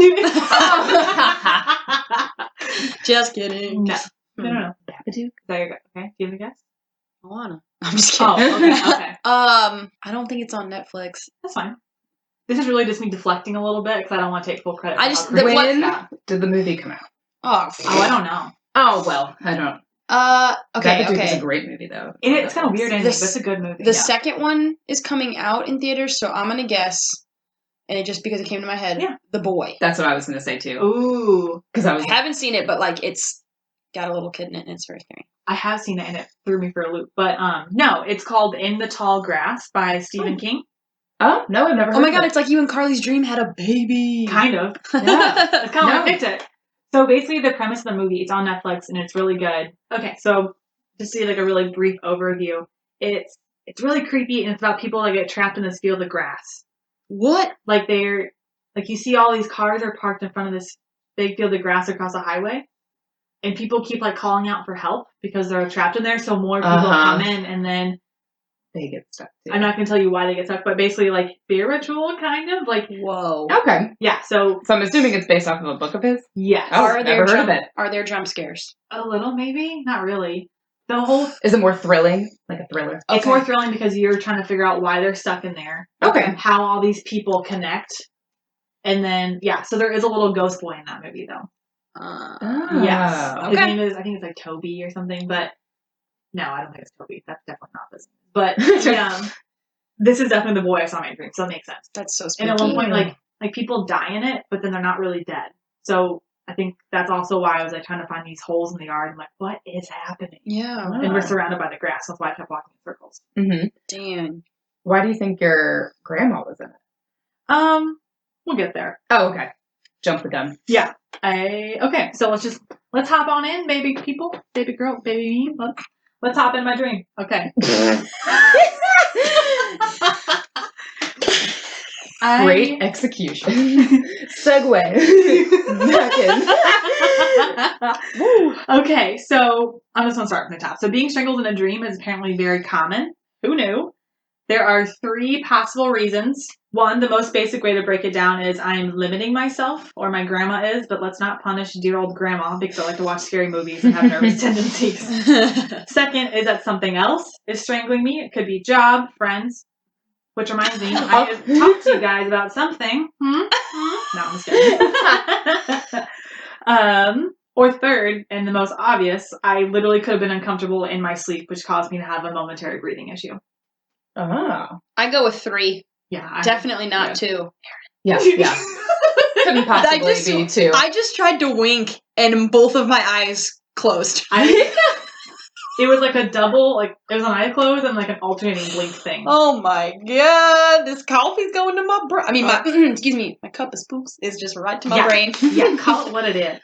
Just kidding. No. No. Babadook? Is that your guess? Okay. Do you have a guess? Moana. I'm just kidding. Oh, okay. I don't think it's on Netflix. That's fine. This is really just me deflecting a little bit because I don't want to take full credit. I for just- how the crazy what- it got. Did the movie come out? Oh, I don't know. Oh, well, I don't. okay, Babadook is okay. a great movie, though. It's kind of weird ending, This- but it's a good movie. The yeah. second one is coming out in theaters, so I'm gonna guess, and it just because it came to my head, Yeah. The Boy. That's what I was going to say, too. Ooh. Because I was I haven't seen it, but like it's got a little kid in it, and it's very scary. I have seen it and it threw me for a loop. But no, it's called In the Tall Grass by Stephen King. Oh, no, I've never heard Oh my of God, it. it's like you and Carly's dream had a baby. Kind of. Yeah. That's kind of why No. I picked it. So basically the premise of the movie, it's on Netflix and it's really good. Okay, so just to see like a really brief overview. It's really creepy and it's about people that get trapped in this field of grass. What? Like you see all these cars are parked in front of this big field of grass across a highway. And people keep like calling out for help because they're trapped in there. So more people come in and then They get stuck, too. I'm not going to tell you why they get stuck, but basically like spiritual kind of like, Whoa. Okay. yeah. So So I'm assuming it's based off of a book of his? yes, Oh, Are there never heard of jump? it. Are there jump scares? a little maybe, not really. The whole Is it more thrilling? Like a thriller? It's Okay. more thrilling because you're trying to figure out why they're stuck in there. Okay. How all these people connect. And then, yeah, so there is a little ghost boy in that movie, though. Oh. Yes. His Okay. name is, I think it's like Toby or something, but no, I don't think it's Toby. That's definitely not this. But this is definitely the boy I saw in my dream, so that makes sense. That's so spooky. And at one point, like people die in it, but then they're not really dead. So I think that's also why I was like trying to find these holes in the yard. I'm like, what is happening? Yeah. And we're surrounded by the grass. That's why I kept walking in circles. Mm-hmm. Damn. Why do you think your grandma was in it? We'll get there. Oh, okay. Jump the gun. Yeah. Okay. So let's hop on in, baby people, baby girl, baby me. Let's hop in my dream. Okay. Great execution. Segue. Back in. Okay, so I'm just going to start from the top. So being strangled in a dream is apparently very common. Who knew? There are 3 possible reasons. One, the most basic way to break it down is I'm limiting myself, or my grandma is, but let's not punish dear old grandma because I like to watch scary movies and have nervous tendencies. Second is that something else is strangling me. It could be job, friends. Which reminds me, I have talked to you guys about something. No, I'm just kidding. Or third, and the most obvious, I literally could have been uncomfortable in my sleep, which caused me to have a momentary breathing issue. Oh. I go with 3. Yeah. Definitely not 2. Yeah. Couldn't possibly be 2. I just tried to wink and both of my eyes closed. It was like a double, like, it was an eye close and like an alternating blink thing. Oh my god, this coffee's going to my brain. I mean, excuse me, my cup of spooks is just right to my brain. Yeah, call it what it is.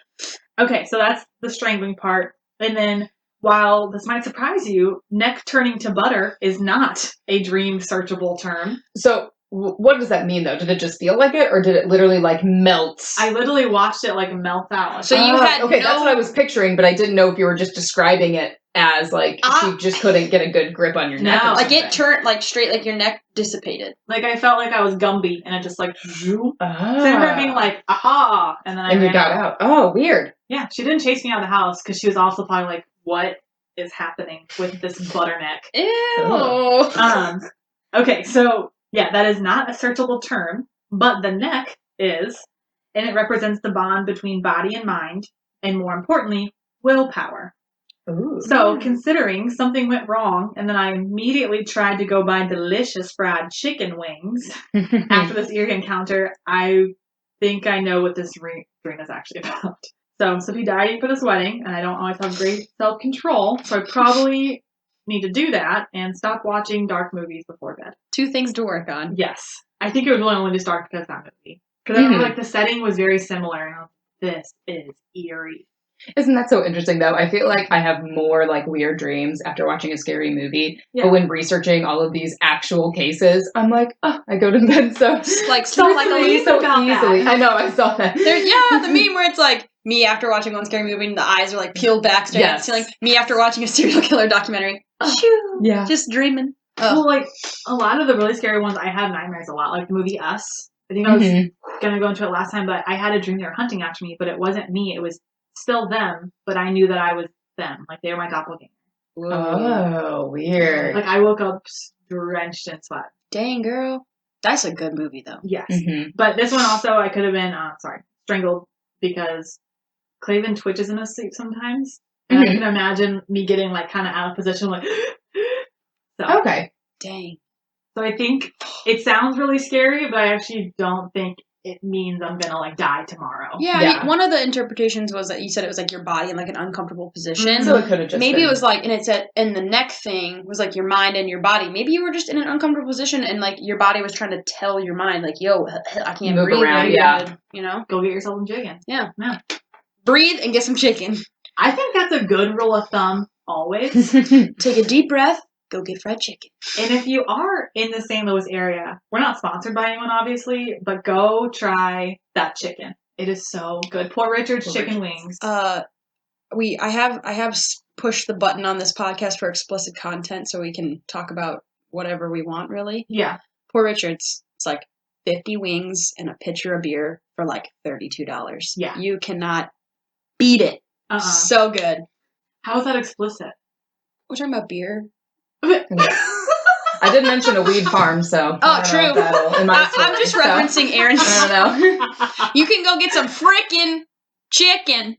Okay, so that's the strangling part. And then, while this might surprise you, neck turning to butter is not a dream searchable term. So, what does that mean, though? Did it just feel like it, or did it literally, like, melt? I literally watched it, like, melt out. So you had okay, that's what I was picturing, but I didn't know if you were just describing it as, like, she just couldn't get a good grip on your neck. No. Like, it turned, like, straight, like, your neck dissipated. Like, I felt like I was Gumby, and it just, like, zoom. So I remember being like, aha! And then I you got out. Oh, weird. Yeah, she didn't chase me out of the house, because she was also probably like, what is happening with this butter neck? Ew. Okay, so, yeah, that is not a searchable term, but the neck is, and it represents the bond between body and mind, and more importantly, willpower. Ooh. So, considering something went wrong, and then I immediately tried to go buy delicious fried chicken wings after this eerie encounter, I think I know what this dream is actually about. So, I'm supposed to be dieting for this wedding, and I don't always have great self-control, so I probably need to do that and stop watching dark movies before bed. 2 things to work on. Yes. I think it was really only just dark because of that movie. Because I remember, like, the setting was very similar, and I was like, this is eerie. Isn't that so interesting, though? I feel like I have more, like, weird dreams after watching a scary movie. Yeah. But when researching all of these actual cases, I'm like, oh, I go to bed so... Like, stuff like a so easily. I know, I saw that. the meme where it's like, me after watching one scary movie and the eyes are like peeled back straight at the ceiling. Me after watching a serial killer documentary. Oh, yeah. Just dreaming. Well, like, a lot of the really scary ones, I have nightmares a lot. Like the movie Us. I think I was going to go into it last time, but I had a dream they were hunting after me, but it wasn't me. It was still them, but I knew that I was them. Like, they were my doppelganger. Oh, weird. Like, I woke up drenched in sweat. Dang, girl. That's a good movie, though. Yes. But this one also, I could have been, strangled because Clavin twitches in his sleep sometimes. And I can imagine me getting, like, kind of out of position, like, so. Okay. Dang. So I think it sounds really scary, but I actually don't think it means I'm gonna, like, die tomorrow. Yeah, I mean, one of the interpretations was that you said it was, like, your body in, like, an uncomfortable position. So it could have just Maybe been... it was, like, and it said, and the neck thing was, like, your mind and your body. Maybe you were just in an uncomfortable position and, like, your body was trying to tell your mind, like, yo, I can't move breathe. around, You know? Go get yourself some chicken. Yeah. Breathe and get some chicken. I think that's a good rule of thumb, always. Take a deep breath. Go get fried chicken. And if you are in the St. Louis area, we're not sponsored by anyone, obviously, but go try that chicken. It is so good. Poor Richard's chicken wings. I have pushed the button on this podcast for explicit content, so we can talk about whatever we want, really. Yeah. Poor Richard's. It's like 50 wings and a pitcher of beer for like $32. Yeah. You cannot beat it. So good. How is that explicit? We're talking about beer. I did mention a weed farm, so... Oh, true. I'm just referencing Erin's... I don't know. You can go get some frickin' chicken.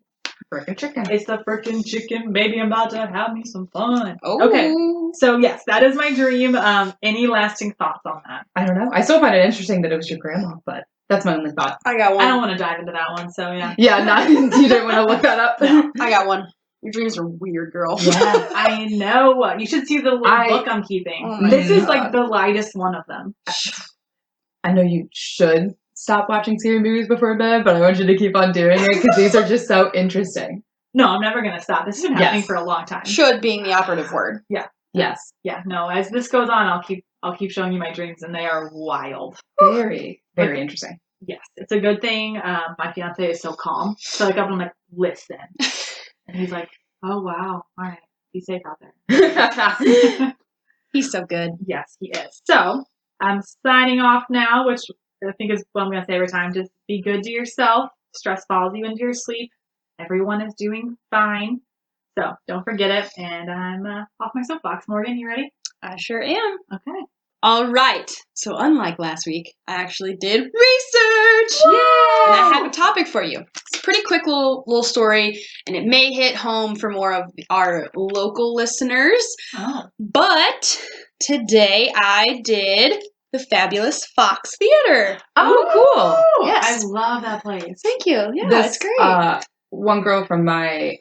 Frickin' chicken. It's the frickin' chicken, baby. I'm about to have me some fun. Oh. Okay. So yes, that is my dream. Any lasting thoughts on that? I don't know. I still find it interesting that it was your grandma, but that's my only thought. I got one. I don't want to dive into that one. So yeah. Yeah, you didn't want to look that up. No. I got one. Your dreams are weird, girl. Yeah. I know. You should see the little book I'm keeping. Oh my This is God. like the lightest one of them. I know you should stop watching scary movies before bed, but I want you to keep on doing it because these are just so interesting. No, I'm never gonna stop. This has been happening Yes. for a long time. Should being the operative word. Yes. Yeah. No. As this goes on, I'll keep showing you my dreams, and they are wild. Very, very interesting. Yes, it's a good thing. My fiance is so calm. So like I'm like, listen, and he's like, oh wow, all right, be safe out there. He's so good. Yes, he is. So I'm signing off now, which I think is what I'm gonna say every time. Just be good to yourself. Stress follows you into your sleep. Everyone is doing fine. So don't forget it. And I'm off my soapbox. Morgan, you ready? I sure am. Okay. All right. So unlike last week, I actually did research. Yay! And I have a topic for you. It's a pretty quick little story, and it may hit home for more of our local listeners. Oh. But today I did the fabulous Fox Theater. Oh, cool. Yes. I love that place. Thank you. Yeah, This, it's great. one girl from my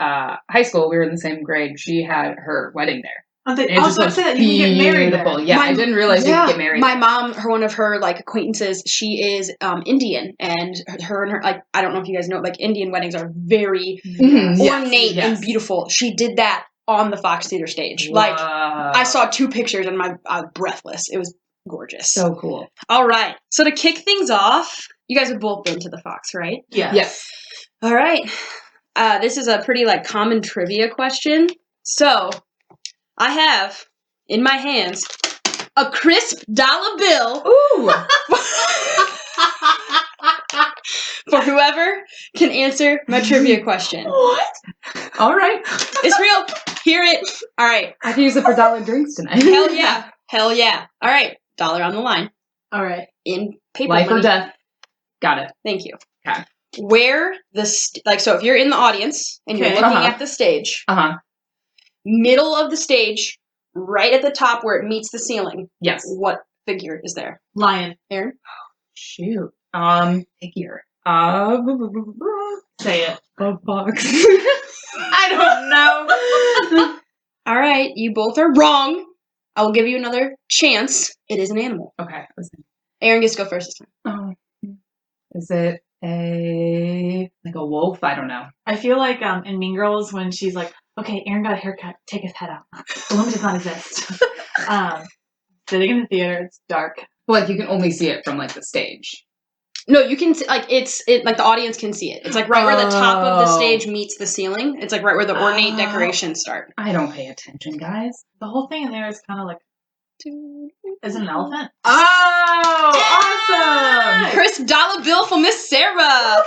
high school, we were in the same grade, she had her wedding there. I was It just about to say that you can get married there. beautiful. Yeah, I didn't realize you could get married My there. mom, one of her like acquaintances, she is Indian, and her like I don't know if you guys know, like Indian weddings are very Mhm, yes, ornate yes. and beautiful. She did that on the Fox Theater stage. Like I saw 2 pictures and I was breathless. It was gorgeous. So cool. All right. So to kick things off, you guys have both been to the Fox, right? Yes. Yes. All right. This is a pretty like common trivia question. So I have in my hands a crisp dollar bill Ooh. for whoever can answer my trivia question. What? All right. It's real. Hear it. All right. I can use it for dollar drinks tonight. Hell yeah. Hell yeah. All right. Dollar on the line. All right. In paper Life money. or death. Got it. Thank you. Okay. Where so if you're in the audience and you're Okay. looking Uh-huh. at the stage, Uh-huh. middle of the stage, right at the top where it meets the ceiling, Yes. what figure is there? Lion. Erin? Shoot. Figure. Say it. A box. I don't know. All right, you both are wrong. I will give you another chance. It is an animal. Okay. Listen. Erin gets to go first this time. Is it a wolf? I don't know. I feel like in Mean Girls when she's like, okay, Erin got a haircut, take his head out. The limit does not exist. Sitting in the theater, it's dark. Well, like you can only see it from like the stage. No, you can see, like like the audience can see it. It's like right where the top of the Oh. stage meets the ceiling. It's like right where the ornate decorations start. I don't pay attention, guys. The whole thing in there is kind of like, is it an elephant? Oh, awesome! Crisp dollar bill for Miss Sarah.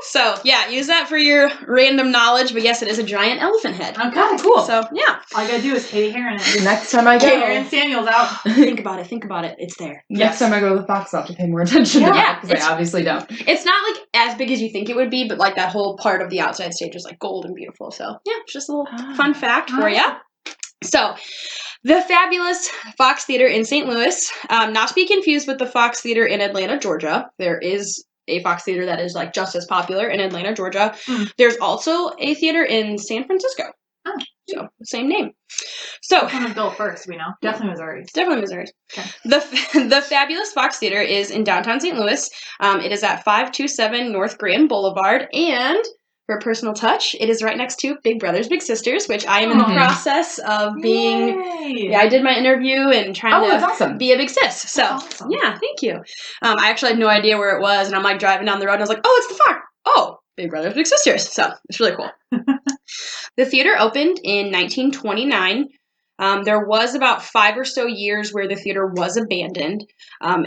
So yeah, use that for your random knowledge. But yes, it is a giant elephant head. Okay, cool. So yeah, All I gotta do is Katie Heron it. Next time I go, Erin Samuel's out. think about it. Think about it. It's there. next time I go to the Fox, I'll have to pay more attention to Yeah, that because it's- I obviously don't. It's not like as big as you think it would be, but like that whole part of the outside stage is like gold and beautiful. So yeah, it's just a little fun fact for you. So, the fabulous Fox Theater in St. Louis, not to be confused with the Fox Theater in Atlanta, Georgia. There is a Fox Theater that is like just as popular in Atlanta, Georgia. Mm. There's also a theater in San Francisco. Oh. So, same name. So, Which one was built first, we know? Definitely Missouri. it's definitely Missouri. Okay. The fabulous Fox Theater is in downtown St. Louis. It is at 527 North Grand Boulevard, and for a personal touch, it is right next to Big Brothers Big Sisters, which I am in the Mhm. process of being. Yay. Yeah, I did my interview and trying Oh, to that's awesome. be a big sis. So That's awesome. yeah, thank you. I actually had no idea where it was, and I'm like driving down the road, and I was like, oh, it's the Fox. Oh, Big Brothers Big Sisters. So it's really cool. The theater opened in 1929. There was about 5 or so years where the theater was abandoned.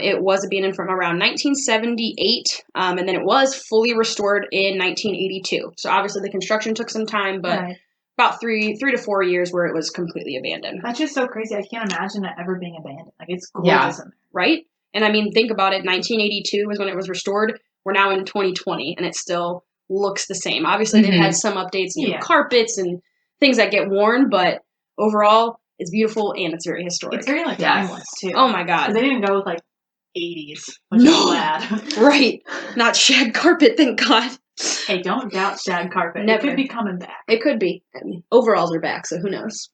It was abandoned from around 1978, and then it was fully restored in 1982. So obviously the construction took some time, but Right. about 3 to 4 years where it was completely abandoned. That's just so crazy. I can't imagine it ever being abandoned. Like, it's Yeah. gorgeous in there. Right? And I mean, think about it. 1982 was when it was restored. We're now in 2020, and it still looks the same. Obviously, they've had some updates, carpets and things that get worn, but overall, it's beautiful and it's very historic. It's very like timeless too. Oh my god! They didn't go with like 80s, which is glad. Right, not shag carpet, thank God. Hey, don't doubt shag carpet. Never. It could be coming back. It could be. I mean, overalls are back, so who knows?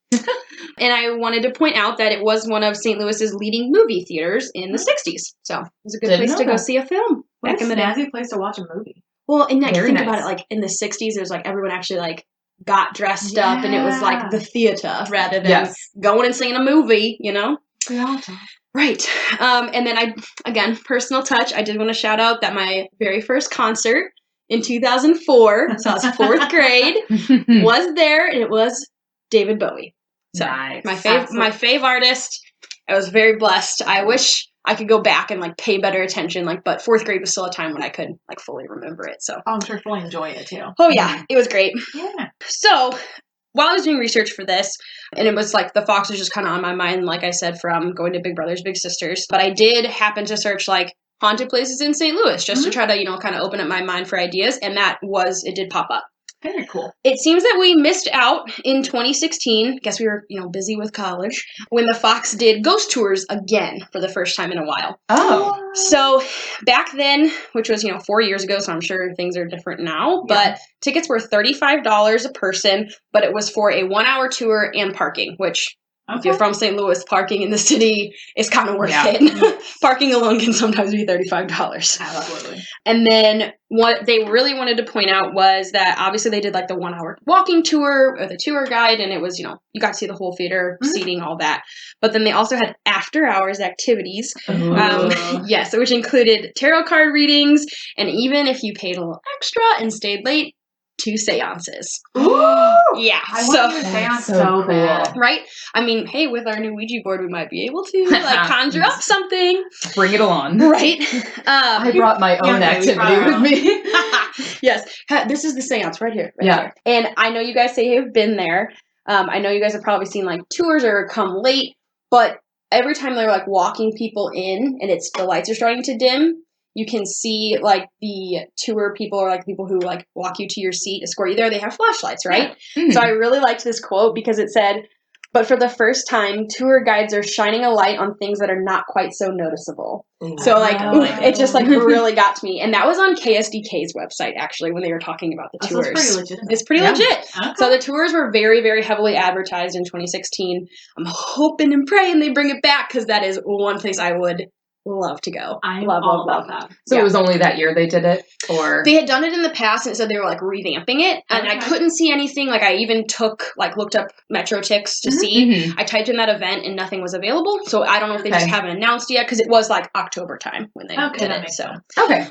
And I wanted to point out that it was one of St. Louis's leading movie theaters in the 60s. So it was a good place to go see a film back in the day. Snazzy place to watch a movie. Well, and think about it, like in the 60s, it was like everyone actually like got dressed up and it was like the theater rather than going and seeing a movie, you know? Right. And then again, personal touch, I did want to shout out that my very first concert in 2004, so I was 4th grade, was there, and it was David Bowie. So nice. my fave artist. I was very blessed. I wish I could go back and like pay better attention, but 4th grade was still a time when I could like fully remember it. So I'm sure fully enjoy it too. Oh yeah, it was great. Yeah. So while I was doing research for this, and it was like the Fox was just kind of on my mind, like I said, from going to Big Brothers Big Sisters, but I did happen to search like haunted places in St. Louis just to try to, kind of open up my mind for ideas. And it did pop up. Very cool. It seems that we missed out in 2016. Guess we were, busy with college when the Fox did ghost tours again for the first time in a while. Oh. So back then, which was, 4 years ago, so I'm sure things are different now, but tickets were $35 a person, but it was for a 1-hour tour and parking, which if you're from St. Louis, parking in the city is kind of worth it. Parking alone can sometimes be $35. Absolutely. And then what they really wanted to point out was that obviously they did like the 1-hour walking tour with a tour guide, and it was, you got to see the whole theater, seating, all that. But then they also had after hours activities, which included tarot card readings, and even if you paid a little extra and stayed late, 2 seances. Ooh! Yeah. I want to seance so bad. Right? I mean, hey, with our new Ouija board, we might be able to conjure up something. Bring it on. Right? I brought my own activity with me. Yes. This is the seance right here. Here. And I know you guys say you've been there. I know you guys have probably seen like tours or come late, but every time they're like walking people in and the lights are starting to dim, you can see like the tour people or like people who like walk you to your seat, escort you there. They have flashlights, right? Yeah. Mm-hmm. So I really liked this quote because it said, "But for the first time, tour guides are shining a light on things that are not quite so noticeable." Ooh. So it just like really got to me. And that was on KSDK's website actually when they were talking about the tours. It's pretty legit. Okay. So the tours were very, very heavily advertised in 2016. I'm hoping and praying they bring it back because that is one place I would love to go. I love that. So it was only that year they did it? Or they had done it in the past and it said they were like revamping it. And I couldn't see anything. Like I even looked up Metro Ticks to see. Mm-hmm. I typed in that event and nothing was available. So I don't know if they just haven't announced yet because it was like October time when they did it. So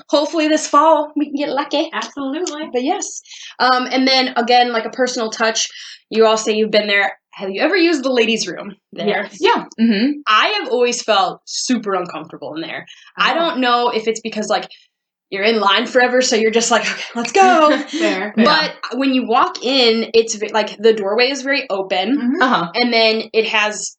hopefully this fall we can get lucky. Absolutely. But yes. And then again, like a personal touch, you all say you've been there. Have you ever used the ladies' room there? Yes. Yeah. Mm-hmm. I have always felt super uncomfortable in there. Oh. I don't know if it's because, like, you're in line forever, so you're just like, okay, let's go. Fair. But when you walk in, it's, like, the doorway is very open. Mm-hmm. Uh-huh. And then it has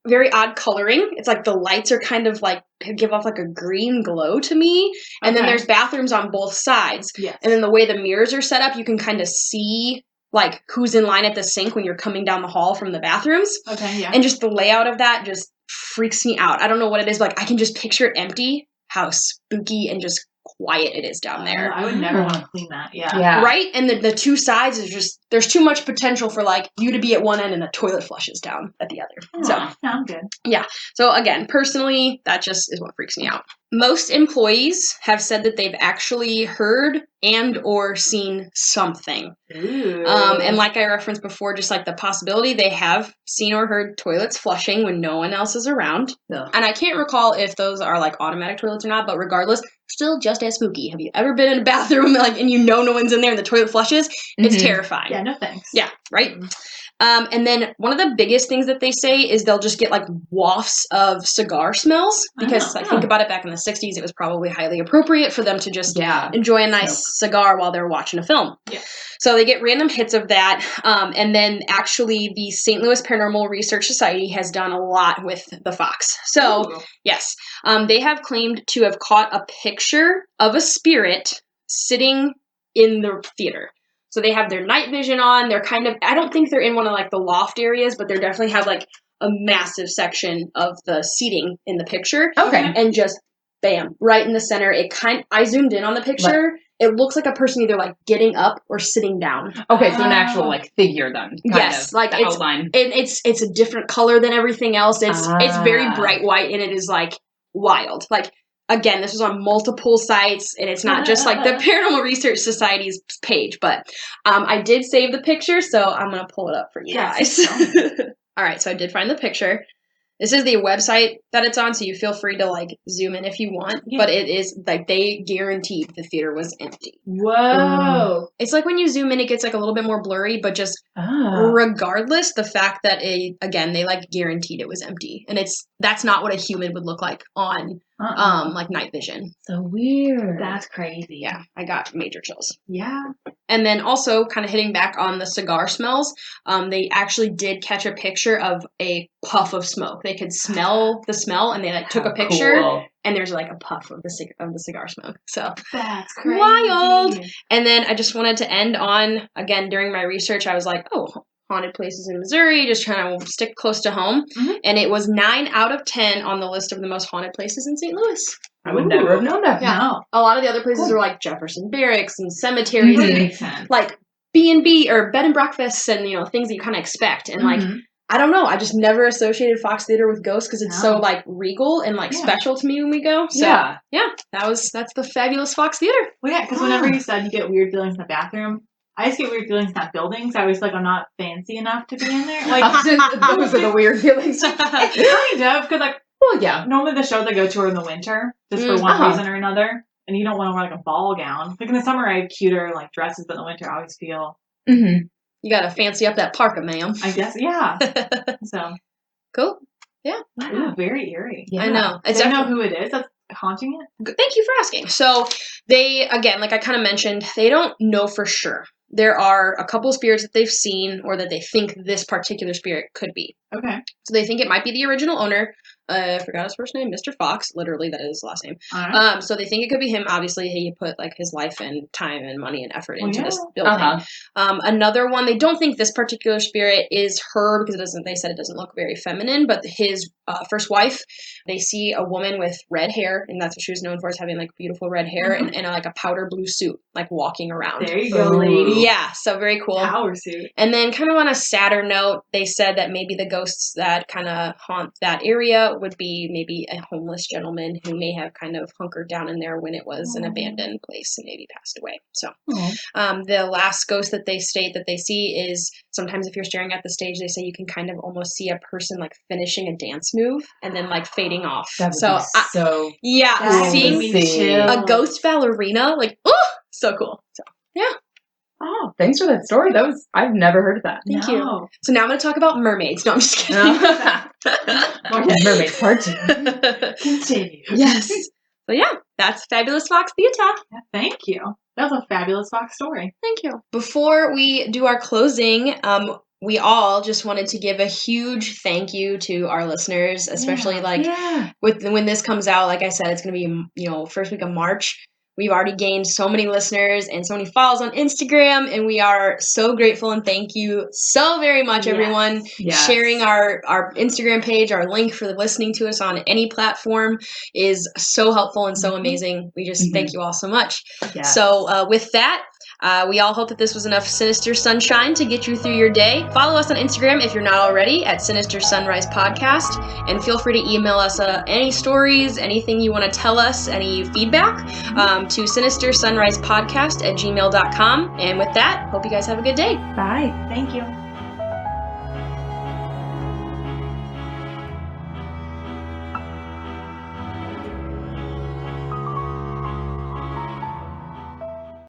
very odd coloring. It's like the lights are kind of, like, give off, like, a green glow to me. And then there's bathrooms on both sides. Yes. And then the way the mirrors are set up, you can kind of see like who's in line at the sink when you're coming down the hall from the bathrooms. Okay, yeah. And just the layout of that just freaks me out. I don't know what it is, but like I can just picture it empty, how spooky and just quiet it is down there. I would never want to clean that. Yeah. Right? And the 2 sides is just, there's too much potential for like you to be at one end and the toilet flushes down at the other. Sounds good. Yeah. So again, personally, that just is what freaks me out. Most employees have said that they've actually heard and or seen something. Ooh. And like I referenced before, just like the possibility they have seen or heard toilets flushing when no one else is around. Yeah. And I can't recall if those are like automatic toilets or not, but regardless, still just as spooky. Have you ever been in a bathroom and no one's in there and the toilet flushes? It's terrifying. Yeah, no thanks. Yeah, right? And then one of the biggest things that they say is they'll just get like wafts of cigar smells because think about it, back in the 60s, it was probably highly appropriate for them to just enjoy a nice cigar while they're watching a film. Yeah. So they get random hits of that. And then actually the St. Louis Paranormal Research Society has done a lot with the Fox. So yes, they have claimed to have caught a picture of a spirit sitting in the theater. So they have their night vision on. They're kind of, I don't think they're in one of like the loft areas, but they definitely have like a massive section of the seating in the picture. Okay. And just bam, right in the center. I zoomed in on the picture. It looks like a person either like getting up or sitting down. Okay, so an actual like figure then. Yes, like the it's outline. it's a different color than everything else. It's very bright white and it is like wild. Like again, this was on multiple sites and it's not just like the Paranormal Research Society's page, but I did save the picture, so I'm gonna pull it up for you guys. All right, so I did find the picture. This is the website that it's on, so you feel free to like zoom in if you want. Yeah. But it is like they guaranteed the theater was empty. Whoa! It's like when you zoom in, it gets like a little bit more blurry, but just regardless, the fact that they like guaranteed it was empty, and that's not what a human would look like on like night vision. So weird. That's crazy. Yeah, I got major chills. Yeah. And then also kind of hitting back on the cigar smells, they actually did catch a picture of a puff of smoke. They could smell the smell, and they like took a picture, and there's like a puff of the cigar smoke. So that's crazy. Wild. And then I just wanted to end on, again, during my research, I was like, haunted places in Missouri, just trying to stick close to home. Mm-hmm. And it was 9 out of 10 on the list of the most haunted places in St. Louis. I would never have known that. Yeah. No. A lot of the other places are like Jefferson Barracks and cemeteries and like B&B or bed and breakfasts and, things that you kind of expect. And like, I don't know. I just never associated Fox Theater with ghosts because it's so like regal and like special to me when we go. So that's the fabulous Fox Theater. Well, yeah, because whenever you said you get weird feelings in the bathroom, I just get weird feelings in that building. So I always feel like I'm not fancy enough to be in there. Like those are the weird feelings. Kind of, because like, well, yeah. Normally the shows I go to are in the winter, just for one reason or another, and you don't want to wear like a ball gown. Like in the summer, I have cuter like dresses, but in the winter, I always feel. Mm-hmm. You gotta fancy up that parka, ma'am. I guess, yeah. So cool. Yeah. Ooh, very eerie. Yeah. I know. Do you know who it is that's haunting it? Thank you for asking. So they, again, like I kind of mentioned, they don't know for sure. There are a couple of spirits that they've seen or that they think this particular spirit could be. Okay. So they think it might be the original owner. I forgot his first name, Mr. Fox. Literally, that is his last name. Right. So they think it could be him. Obviously, he put like his life and time and money and effort into this building. Another one, they don't think this particular spirit is her because they said it doesn't look very feminine, but his first wife, they see a woman with red hair, and that's what she was known for, is having like beautiful red hair and like a powder blue suit, like walking around. There you go, lady. Yeah, so very cool. Power suit. And then kind of on a sadder note, they said that maybe the ghosts that kind of haunt that area would be maybe a homeless gentleman who may have kind of hunkered down in there when it was an abandoned place and maybe passed away. So the last ghost that they state that they see is sometimes if you're staring at the stage, they say you can kind of almost see a person like finishing a dance move and then like fading off. Seeing a ghost ballerina, like, so cool. So yeah. Oh, thanks for that story. I've never heard of that. Thank you. So now I'm going to talk about mermaids. No, I'm just kidding. Mermaids part 2. Continue. Yes. So yeah, that's Fabulous Fox Theater. Yeah, thank you. That was a fabulous Fox story. Thank you. Before we do our closing, we all just wanted to give a huge thank you to our listeners, especially when this comes out. Like I said, it's going to be, first week of March. We've already gained so many listeners and so many follows on Instagram, and we are so grateful and thank you so very much, everyone. Sharing our Instagram page, our link for listening to us on any platform is so helpful and so amazing. We just thank you all so much. Yes. So with that, we all hope that this was enough Sinister Sunshine to get you through your day. Follow us on Instagram if you're not already at Sinister Sunrise Podcast, and feel free to email us any stories, anything you want to tell us, any feedback to sinistersunrisepodcast@gmail.com. And with that, hope you guys have a good day. Bye. Thank you.